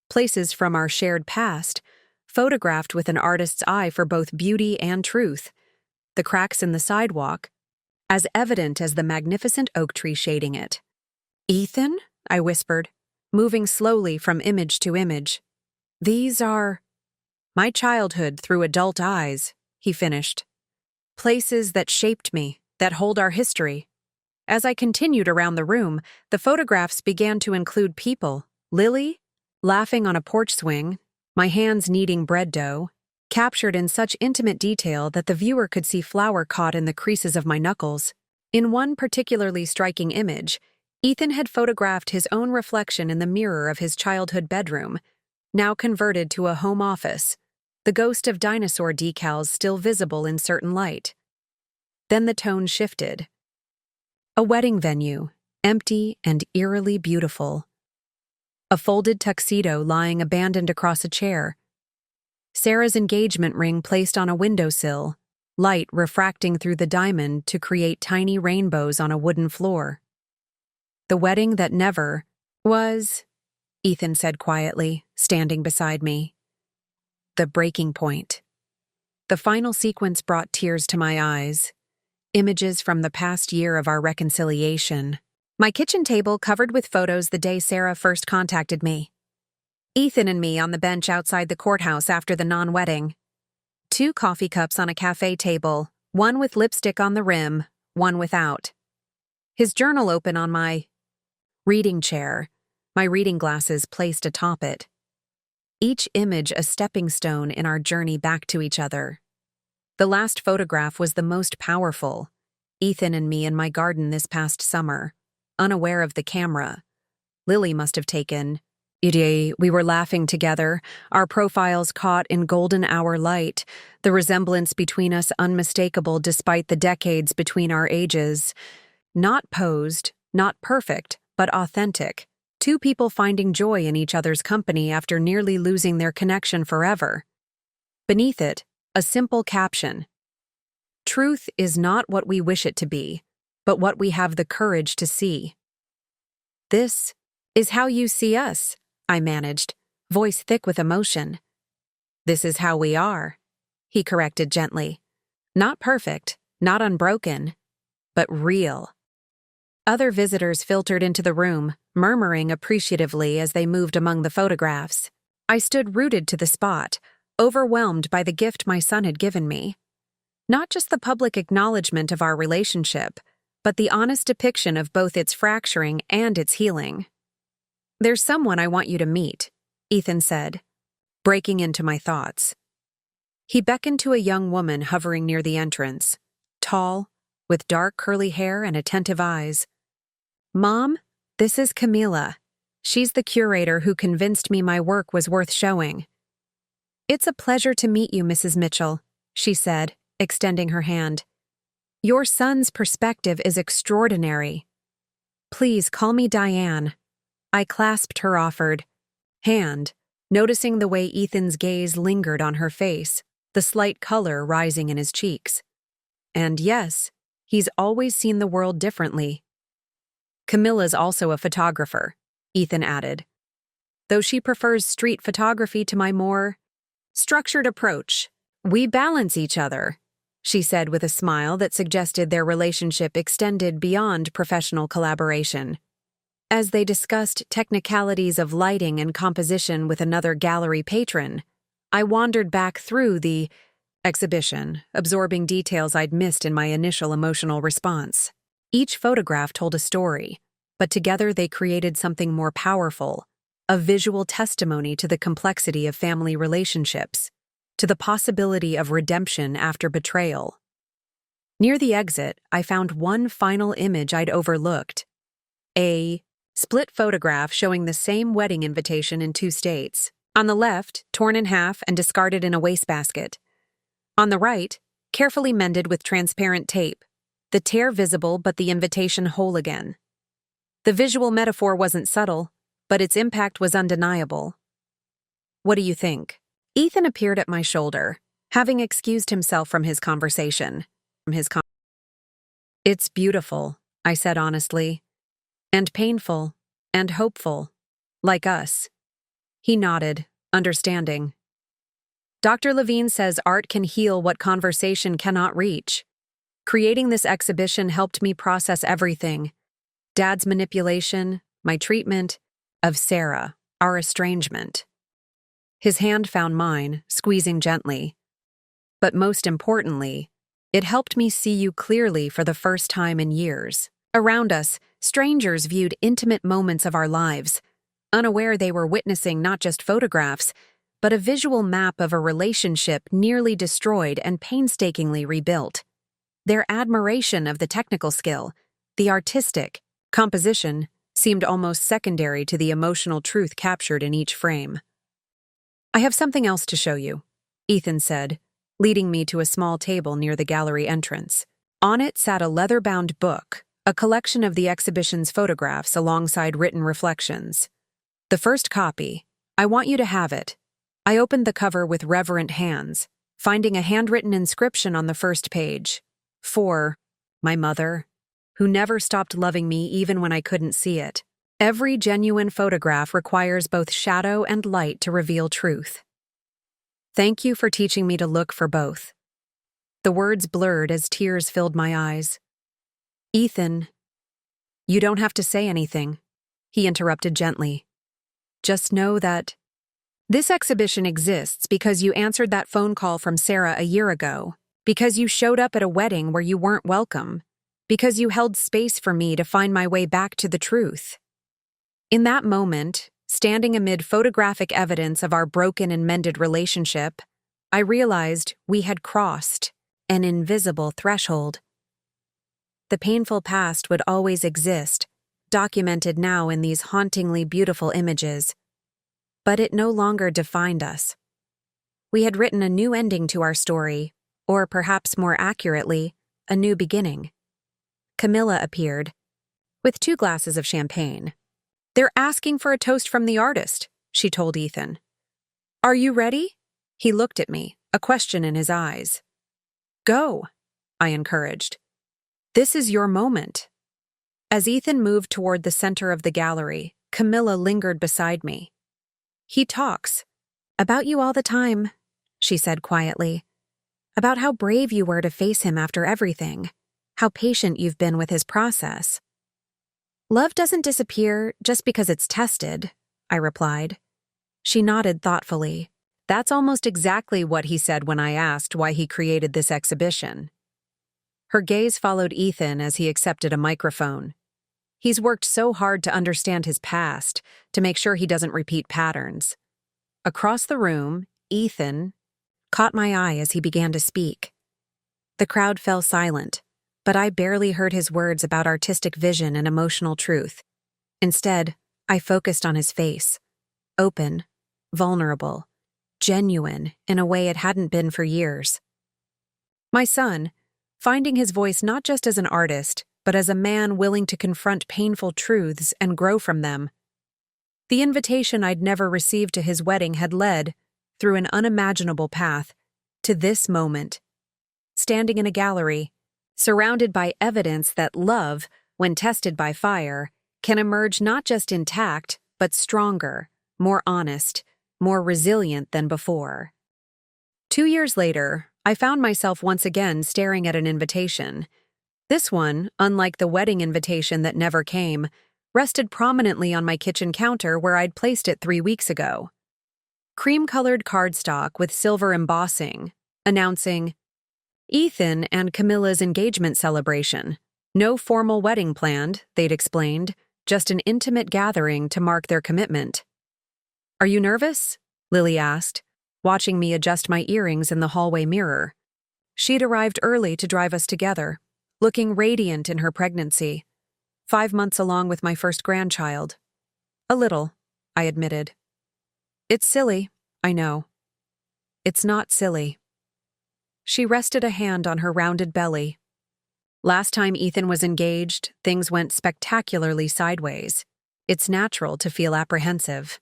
Places from our shared past, photographed with an artist's eye for both beauty and truth. The cracks in the sidewalk, as evident as the magnificent oak tree shading it. "Ethan?" I whispered, moving slowly from image to image. "These are my childhood through adult eyes," he finished. "Places that shaped me, that hold our history." As I continued around the room, the photographs began to include people. Lily, laughing on a porch swing, my hands kneading bread dough, captured in such intimate detail that the viewer could see flour caught in the creases of my knuckles. In one particularly striking image, Ethan had photographed his own reflection in the mirror of his childhood bedroom, now converted to a home office, the ghost of dinosaur decals still visible in certain light. Then the tone shifted. A wedding venue, empty and eerily beautiful. A folded tuxedo lying abandoned across a chair. Sarah's engagement ring placed on a windowsill, light refracting through the diamond to create tiny rainbows on a wooden floor. "The wedding that never was," Ethan said quietly, standing beside me. "The breaking point." The final sequence brought tears to my eyes. Images from the past year of our reconciliation. My kitchen table covered with photos the day Sarah first contacted me. Ethan and me on the bench outside the courthouse after the non-wedding. 2 coffee cups on a cafe table, one with lipstick on the rim, one without. His journal open on my reading chair, my reading glasses placed atop it. Each image a stepping stone in our journey back to each other. The last photograph was the most powerful. Ethan and me in my garden this past summer, unaware of the camera. Lily must have taken. We were laughing together, our profiles caught in golden hour light, the resemblance between us unmistakable despite the decades between our ages. Not posed, not perfect, but authentic. 2 people finding joy in each other's company after nearly losing their connection forever. Beneath it, a simple caption. Truth is not what we wish it to be, but what we have the courage to see. This is how you see us, I managed, voice thick with emotion. This is how we are, he corrected gently. Not perfect, not unbroken, but real. Other visitors filtered into the room, murmuring appreciatively as they moved among the photographs. I stood rooted to the spot, overwhelmed by the gift my son had given me. Not just the public acknowledgement of our relationship, but the honest depiction of both its fracturing and its healing. There's someone I want you to meet, Ethan said, breaking into my thoughts. He beckoned to a young woman hovering near the entrance, tall, with dark curly hair and attentive eyes. Mom, this is Camila. She's the curator who convinced me my work was worth showing. It's a pleasure to meet you, Mrs. Mitchell, she said, extending her hand. Your son's perspective is extraordinary. Please call me Diane. I clasped her offered hand, noticing the way Ethan's gaze lingered on her face, the slight color rising in his cheeks. And yes, he's always seen the world differently. Camilla's also a photographer, Ethan added, though she prefers street photography to my more structured approach. We balance each other, she said with a smile that suggested their relationship extended beyond professional collaboration. As they discussed technicalities of lighting and composition with another gallery patron, I wandered back through the exhibition, absorbing details I'd missed in my initial emotional response. Each photograph told a story, but together they created something more powerful, a visual testimony to the complexity of family relationships, to the possibility of redemption after betrayal. Near the exit, I found one final image I'd overlooked. A split photograph showing the same wedding invitation in 2 states. On the left, torn in half and discarded in a wastebasket. On the right, carefully mended with transparent tape, the tear visible but the invitation whole again. The visual metaphor wasn't subtle, but its impact was undeniable. What do you think? Ethan appeared at my shoulder, having excused himself from his conversation. It's beautiful, I said honestly. And painful, and hopeful, like us. He nodded, understanding. Dr. Levine says art can heal what conversation cannot reach. Creating this exhibition helped me process everything. Dad's manipulation, my treatment, of Sarah, our estrangement. His hand found mine, squeezing gently. But most importantly, it helped me see you clearly for the first time in years. Around us, strangers viewed intimate moments of our lives, unaware they were witnessing not just photographs, but a visual map of a relationship nearly destroyed and painstakingly rebuilt. Their admiration of the technical skill, the artistic composition, seemed almost secondary to the emotional truth captured in each frame. I have something else to show you, Ethan said, leading me to a small table near the gallery entrance. On it sat a leather-bound book, a collection of the exhibition's photographs alongside written reflections. The first copy. I want you to have it. I opened the cover with reverent hands, finding a handwritten inscription on the first page. For my mother, who never stopped loving me even when I couldn't see it. Every genuine photograph requires both shadow and light to reveal truth. Thank you for teaching me to look for both. The words blurred as tears filled my eyes. "Ethan, you don't have to say anything," he interrupted gently. "Just know that this exhibition exists because you answered that phone call from Sarah a year ago, because you showed up at a wedding where you weren't welcome, because you held space for me to find my way back to the truth." In that moment, standing amid photographic evidence of our broken and mended relationship, I realized we had crossed an invisible threshold. The painful past would always exist, documented now in these hauntingly beautiful images, but it no longer defined us. We had written a new ending to our story, or perhaps more accurately, a new beginning. Camilla appeared, with 2 glasses of champagne. "They're asking for a toast from the artist," she told Ethan. "Are you ready?" He looked at me, a question in his eyes. "Go," I encouraged. "This is your moment." As Ethan moved toward the center of the gallery, Camilla lingered beside me. "He talks about you all the time," she said quietly. "About how brave you were to face him after everything, how patient you've been with his process." "Love doesn't disappear just because it's tested," I replied. She nodded thoughtfully. "That's almost exactly what he said when I asked why he created this exhibition." Her gaze followed Ethan as he accepted a microphone. "He's worked so hard to understand his past, to make sure he doesn't repeat patterns." Across the room, Ethan caught my eye as he began to speak. The crowd fell silent, but I barely heard his words about artistic vision and emotional truth. Instead, I focused on his face. Open, vulnerable, genuine in a way it hadn't been for years. My son, finding his voice not just as an artist, but as a man willing to confront painful truths and grow from them. The invitation I'd never received to his wedding had led, through an unimaginable path, to this moment. Standing in a gallery, surrounded by evidence that love, when tested by fire, can emerge not just intact, but stronger, more honest, more resilient than before. 2 years later, I found myself once again staring at an invitation. This one, unlike the wedding invitation that never came, rested prominently on my kitchen counter where I'd placed it 3 weeks ago. Cream-colored cardstock with silver embossing, announcing, "Ethan and Camilla's engagement celebration. No formal wedding planned," they'd explained, "just an intimate gathering to mark their commitment." "Are you nervous?" Lily asked, watching me adjust my earrings in the hallway mirror. She'd arrived early to drive us together, looking radiant in her pregnancy. 5 months along with my first grandchild. "A little," I admitted. "It's silly, I know." "It's not silly." She rested a hand on her rounded belly. "Last time Ethan was engaged, things went spectacularly sideways. It's natural to feel apprehensive."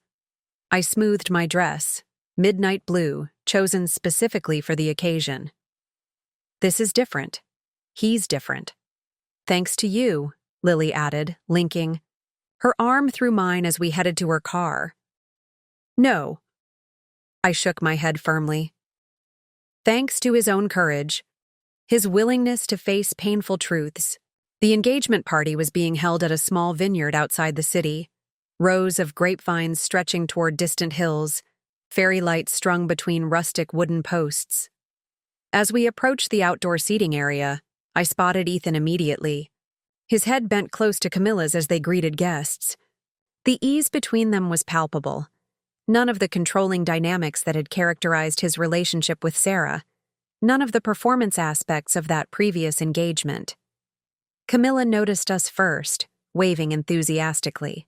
I smoothed my dress, midnight blue, chosen specifically for the occasion. "This is different. He's different. Thanks to you," Lily added, linking her arm through mine as we headed to her car. "No." I shook my head firmly. Thanks to his own courage, his willingness to face painful truths. The engagement party was being held at a small vineyard outside the city, rows of grapevines stretching toward distant hills, fairy lights strung between rustic wooden posts. As we approached the outdoor seating area, I spotted Ethan immediately. His head bent close to Camilla's as they greeted guests. The ease between them was palpable. None of the controlling dynamics that had characterized his relationship with Sarah. None of the performance aspects of that previous engagement. Camilla noticed us first, waving enthusiastically.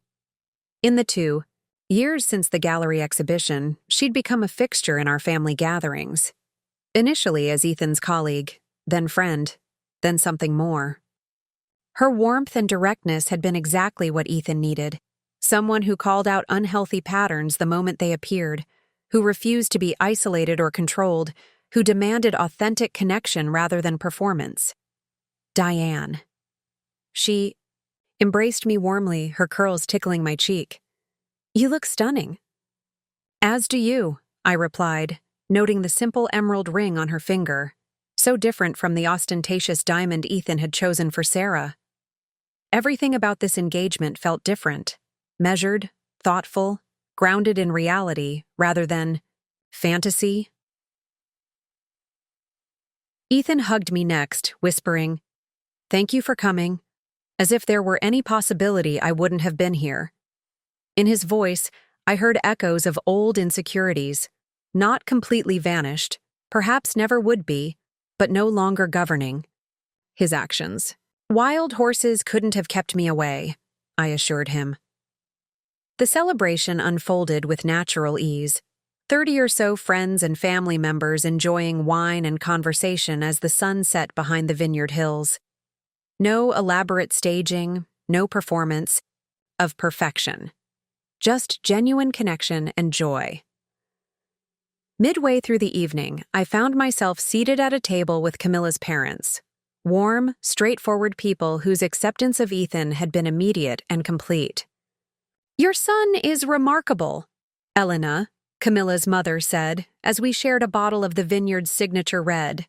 In the 2 years since the gallery exhibition, she'd become a fixture in our family gatherings. Initially as Ethan's colleague, then friend, then something more. Her warmth and directness had been exactly what Ethan needed. Someone who called out unhealthy patterns the moment they appeared, who refused to be isolated or controlled, who demanded authentic connection rather than performance. Diane. She embraced me warmly, her curls tickling my cheek. "You look stunning." "As do you," I replied, noting the simple emerald ring on her finger. So different from the ostentatious diamond Ethan had chosen for Sarah. Everything about this engagement felt different, measured, thoughtful, grounded in reality rather than fantasy. Ethan hugged me next, whispering, "Thank you for coming," as if there were any possibility I wouldn't have been here. In his voice, I heard echoes of old insecurities, not completely vanished, perhaps never would be, but no longer governing his actions. "Wild horses couldn't have kept me away," I assured him. The celebration unfolded with natural ease, 30 or so friends and family members enjoying wine and conversation as the sun set behind the vineyard hills. No elaborate staging, no performance of perfection. Just genuine connection and joy. Midway through the evening, I found myself seated at a table with Camilla's parents. Warm, straightforward people whose acceptance of Ethan had been immediate and complete. "Your son is remarkable," Elena, Camilla's mother, said as we shared a bottle of the vineyard's signature red.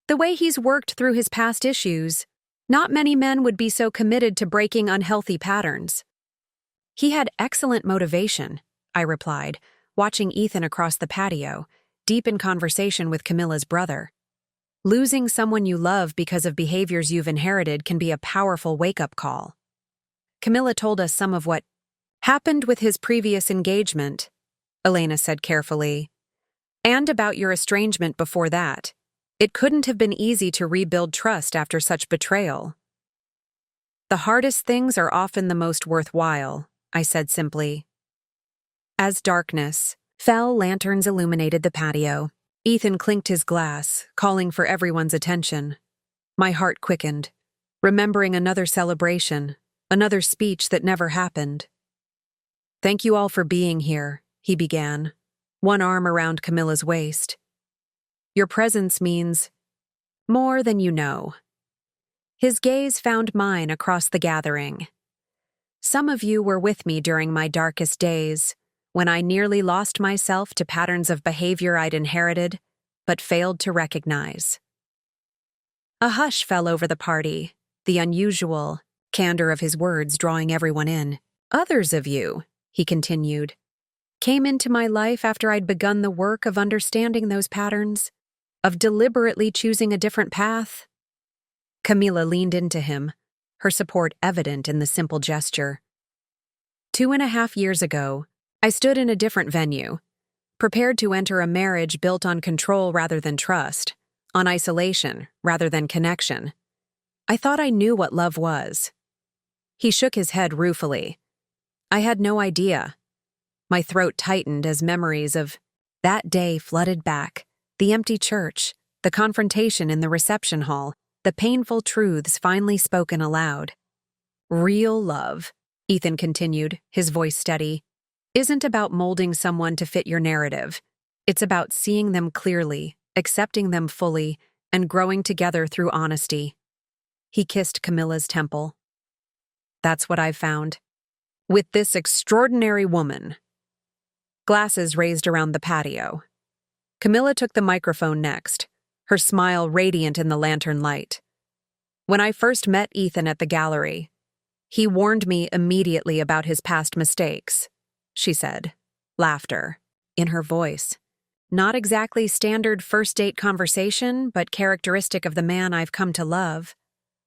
"The way he's worked through his past issues, not many men would be so committed to breaking unhealthy patterns." "He had excellent motivation," I replied, watching Ethan across the patio, deep in conversation with Camilla's brother. "Losing someone you love because of behaviors you've inherited can be a powerful wake-up call." Camilla told us some of what happened with his previous engagement, Elena said carefully, "and about your estrangement before that. It couldn't have been easy to rebuild trust after such betrayal." "The hardest things are often the most worthwhile," I said simply. As darkness fell, lanterns illuminated the patio. Ethan clinked his glass, calling for everyone's attention. My heart quickened, remembering another celebration, another speech that never happened. "Thank you all for being here," he began, one arm around Camilla's waist. "Your presence means more than you know." His gaze found mine across the gathering. "Some of you were with me during my darkest days, when I nearly lost myself to patterns of behavior I'd inherited, but failed to recognize." A hush fell over the party, the unusual candor of his words drawing everyone in. "Others of you," he continued, "came into my life after I'd begun the work of understanding those patterns, of deliberately choosing a different path." Camilla leaned into him, her support evident in the simple gesture. 2.5 years ago, I stood in a different venue, prepared to enter a marriage built on control rather than trust, on isolation rather than connection. I thought I knew what love was. He shook his head ruefully. I had no idea. My throat tightened as memories of that day flooded back, the empty church, the confrontation in the reception hall, the painful truths finally spoken aloud. "Real love," Ethan continued, his voice steady, "isn't about molding someone to fit your narrative. It's about seeing them clearly, accepting them fully, and growing together through honesty." He kissed Camilla's temple. "That's what I've found. With this extraordinary woman." Glasses raised around the patio. Camilla took the microphone next, her smile radiant in the lantern light. "When I first met Ethan at the gallery, he warned me immediately about his past mistakes," she said, laughter in her voice. "Not exactly standard first-date conversation, but characteristic of the man I've come to love.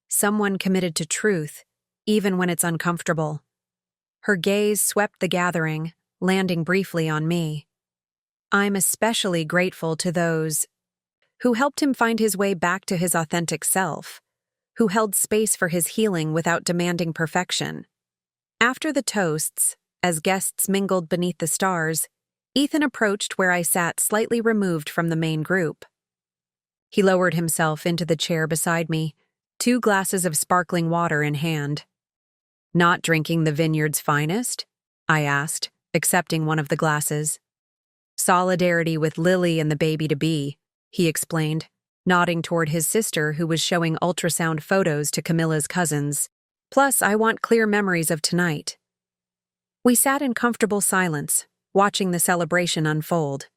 Someone committed to truth, even when it's uncomfortable." Her gaze swept the gathering, landing briefly on me. "I'm especially grateful to those who helped him find his way back to his authentic self, who held space for his healing without demanding perfection." After the toasts, as guests mingled beneath the stars, Ethan approached where I sat slightly removed from the main group. He lowered himself into the chair beside me, 2 glasses of sparkling water in hand. "Not drinking the vineyard's finest?" I asked, accepting one of the glasses. "Solidarity with Lily and the baby-to-be," he explained, nodding toward his sister who was showing ultrasound photos to Camilla's cousins. "Plus, I want clear memories of tonight." We sat in comfortable silence, watching the celebration unfold.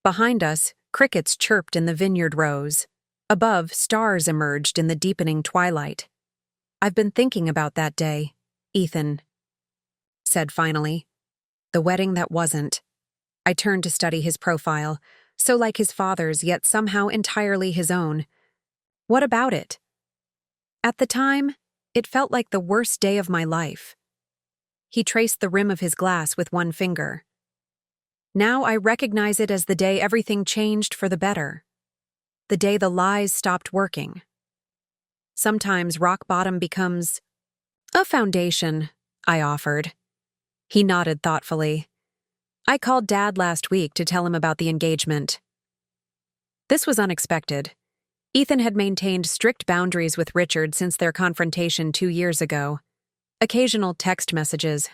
Behind us, crickets chirped in the vineyard rows. Above, stars emerged in the deepening twilight. "I've been thinking about that day," Ethan said finally. "The wedding that wasn't." I turned to study his profile, so like his father's, yet somehow entirely his own. "What about it?" "At the time, it felt like the worst day of my life." He traced the rim of his glass with one finger. "Now I recognize it as the day everything changed for the better. The day the lies stopped working. Sometimes rock bottom becomes a foundation," I offered. He nodded thoughtfully. "I called Dad last week to tell him about the engagement." This was unexpected. Ethan had maintained strict boundaries with Richard since their confrontation 2 years ago. Occasional text messages,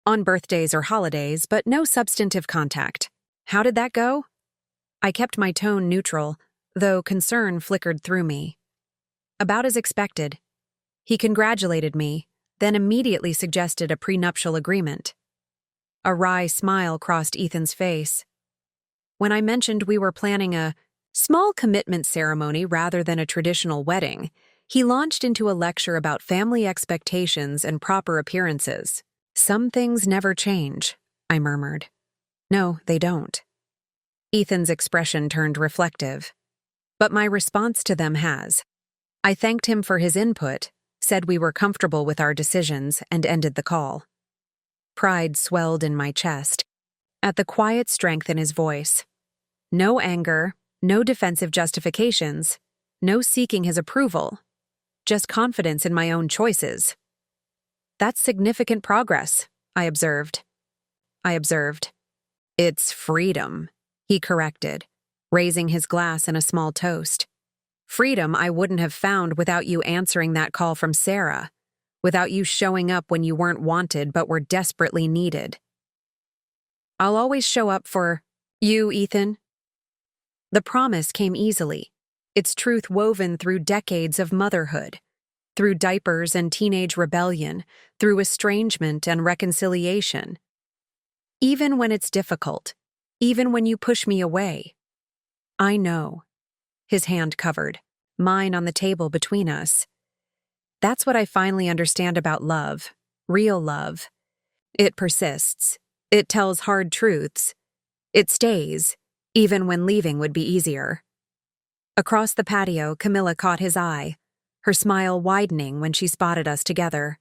on birthdays or holidays, but no substantive contact. How did that go? I kept my tone neutral, though concern flickered through me. About as expected. He congratulated me, then immediately suggested a prenuptial agreement. A wry smile crossed Ethan's face. When I mentioned we were planning a small commitment ceremony rather than a traditional wedding, he launched into a lecture about family expectations and proper appearances. "Some things never change," I murmured. "No, they don't." Ethan's expression turned reflective. "But my response to them has." I thanked him for his input, said we were comfortable with our decisions, and ended the call. Pride swelled in my chest, at the quiet strength in his voice. No anger, no defensive justifications, no seeking his approval, just confidence in my own choices. "That's significant progress," I observed. "It's freedom," he corrected, raising his glass in a small toast. "Freedom I wouldn't have found without you answering that call from Sarah, without you showing up when you weren't wanted but were desperately needed." "I'll always show up for you, Ethan." The promise came easily, its truth woven through decades of motherhood, through diapers and teenage rebellion, through estrangement and reconciliation. Even when it's difficult, even when you push me away. I know. His hand covered, mine on the table between us. That's what I finally understand about love, real love. It persists. It tells hard truths. It stays, even when leaving would be easier. Across the patio, Camilla caught his eye, her smile widening when she spotted us together.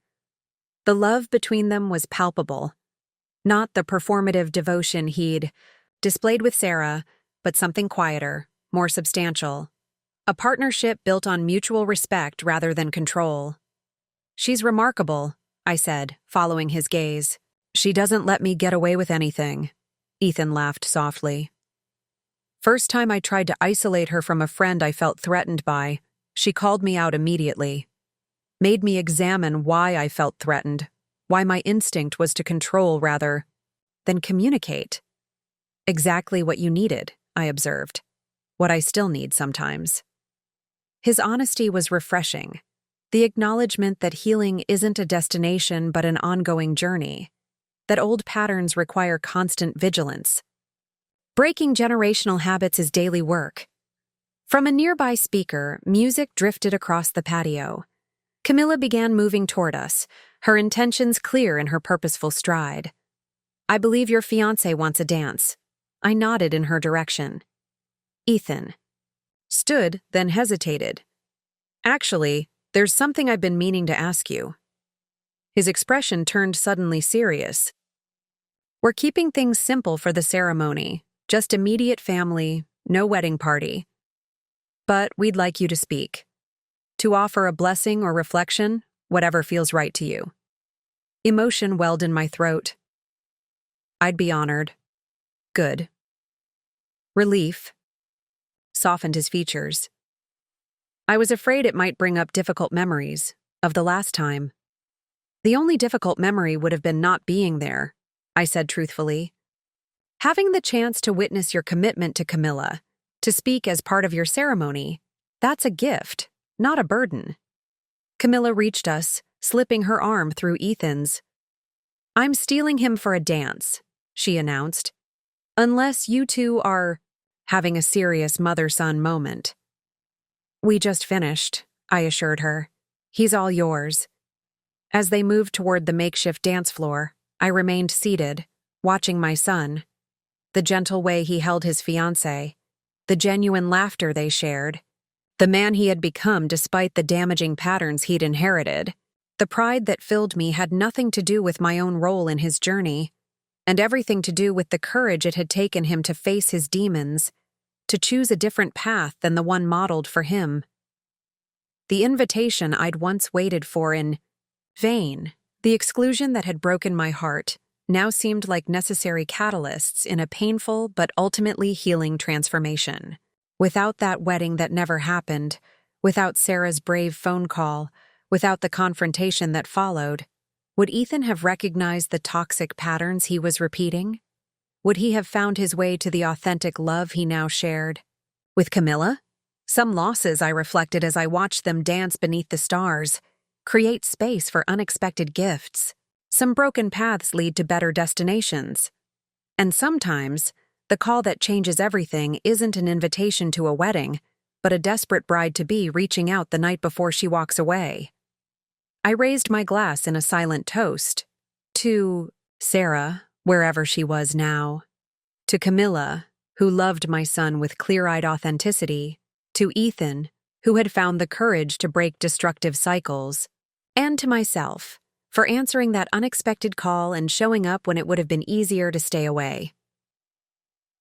The love between them was palpable. Not the performative devotion he'd displayed with Sarah, but something quieter, more substantial. A partnership built on mutual respect rather than control. "She's remarkable," I said, following his gaze. "She doesn't let me get away with anything." Ethan laughed softly. "First time I tried to isolate her from a friend I felt threatened by, she called me out immediately. Made me examine why I felt threatened, why my instinct was to control rather than communicate." "Exactly what you needed," I observed. "What I still need sometimes." His honesty was refreshing. The acknowledgement that healing isn't a destination but an ongoing journey. That old patterns require constant vigilance. Breaking generational habits is daily work. From a nearby speaker, music drifted across the patio. Camilla began moving toward us, her intentions clear in her purposeful stride. "I believe your fiancé wants a dance." I nodded in her direction. Ethan stood, then hesitated. "Actually, there's something I've been meaning to ask you." His expression turned suddenly serious. "We're keeping things simple for the ceremony, just immediate family, no wedding party. But we'd like you to speak. To offer a blessing or reflection, whatever feels right to you." Emotion welled in my throat. "I'd be honored." "Good." Relief softened his features. "I was afraid it might bring up difficult memories of the last time." "The only difficult memory would have been not being there," I said truthfully. "Having the chance to witness your commitment to Camilla, to speak as part of your ceremony, that's a gift, not a burden." Camilla reached us, slipping her arm through Ethan's. "I'm stealing him for a dance," she announced. "Unless you two are having a serious mother-son moment." We just finished, I assured her. He's all yours. As they moved toward the makeshift dance floor, I remained seated, watching my son. The gentle way he held his fiancée, the genuine laughter they shared, the man he had become despite the damaging patterns he'd inherited. The pride that filled me had nothing to do with my own role in his journey, and everything to do with the courage it had taken him to face his demons, to choose a different path than the one modeled for him. The invitation I'd once waited for in vain, the exclusion that had broken my heart, now seemed like necessary catalysts in a painful but ultimately healing transformation. Without that wedding that never happened, without Sarah's brave phone call, without the confrontation that followed, would Ethan have recognized the toxic patterns he was repeating? Would he have found his way to the authentic love he now shared? With Camilla? Some losses, I reflected as I watched them dance beneath the stars, create space for unexpected gifts. Some broken paths lead to better destinations. And sometimes, the call that changes everything isn't an invitation to a wedding, but a desperate bride-to-be reaching out the night before she walks away. I raised my glass in a silent toast. To Sarah, wherever she was now. To Camilla, who loved my son with clear-eyed authenticity. To Ethan, who had found the courage to break destructive cycles. And to myself, for answering that unexpected call and showing up when it would have been easier to stay away.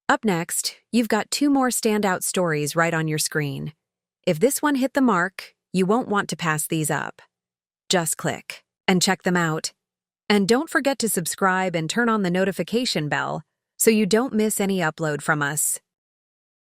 Up next, you've got 2 more standout stories right on your screen. If this one hit the mark, you won't want to pass these up. Just click and check them out. And don't forget to subscribe and turn on the notification bell so you don't miss any upload from us.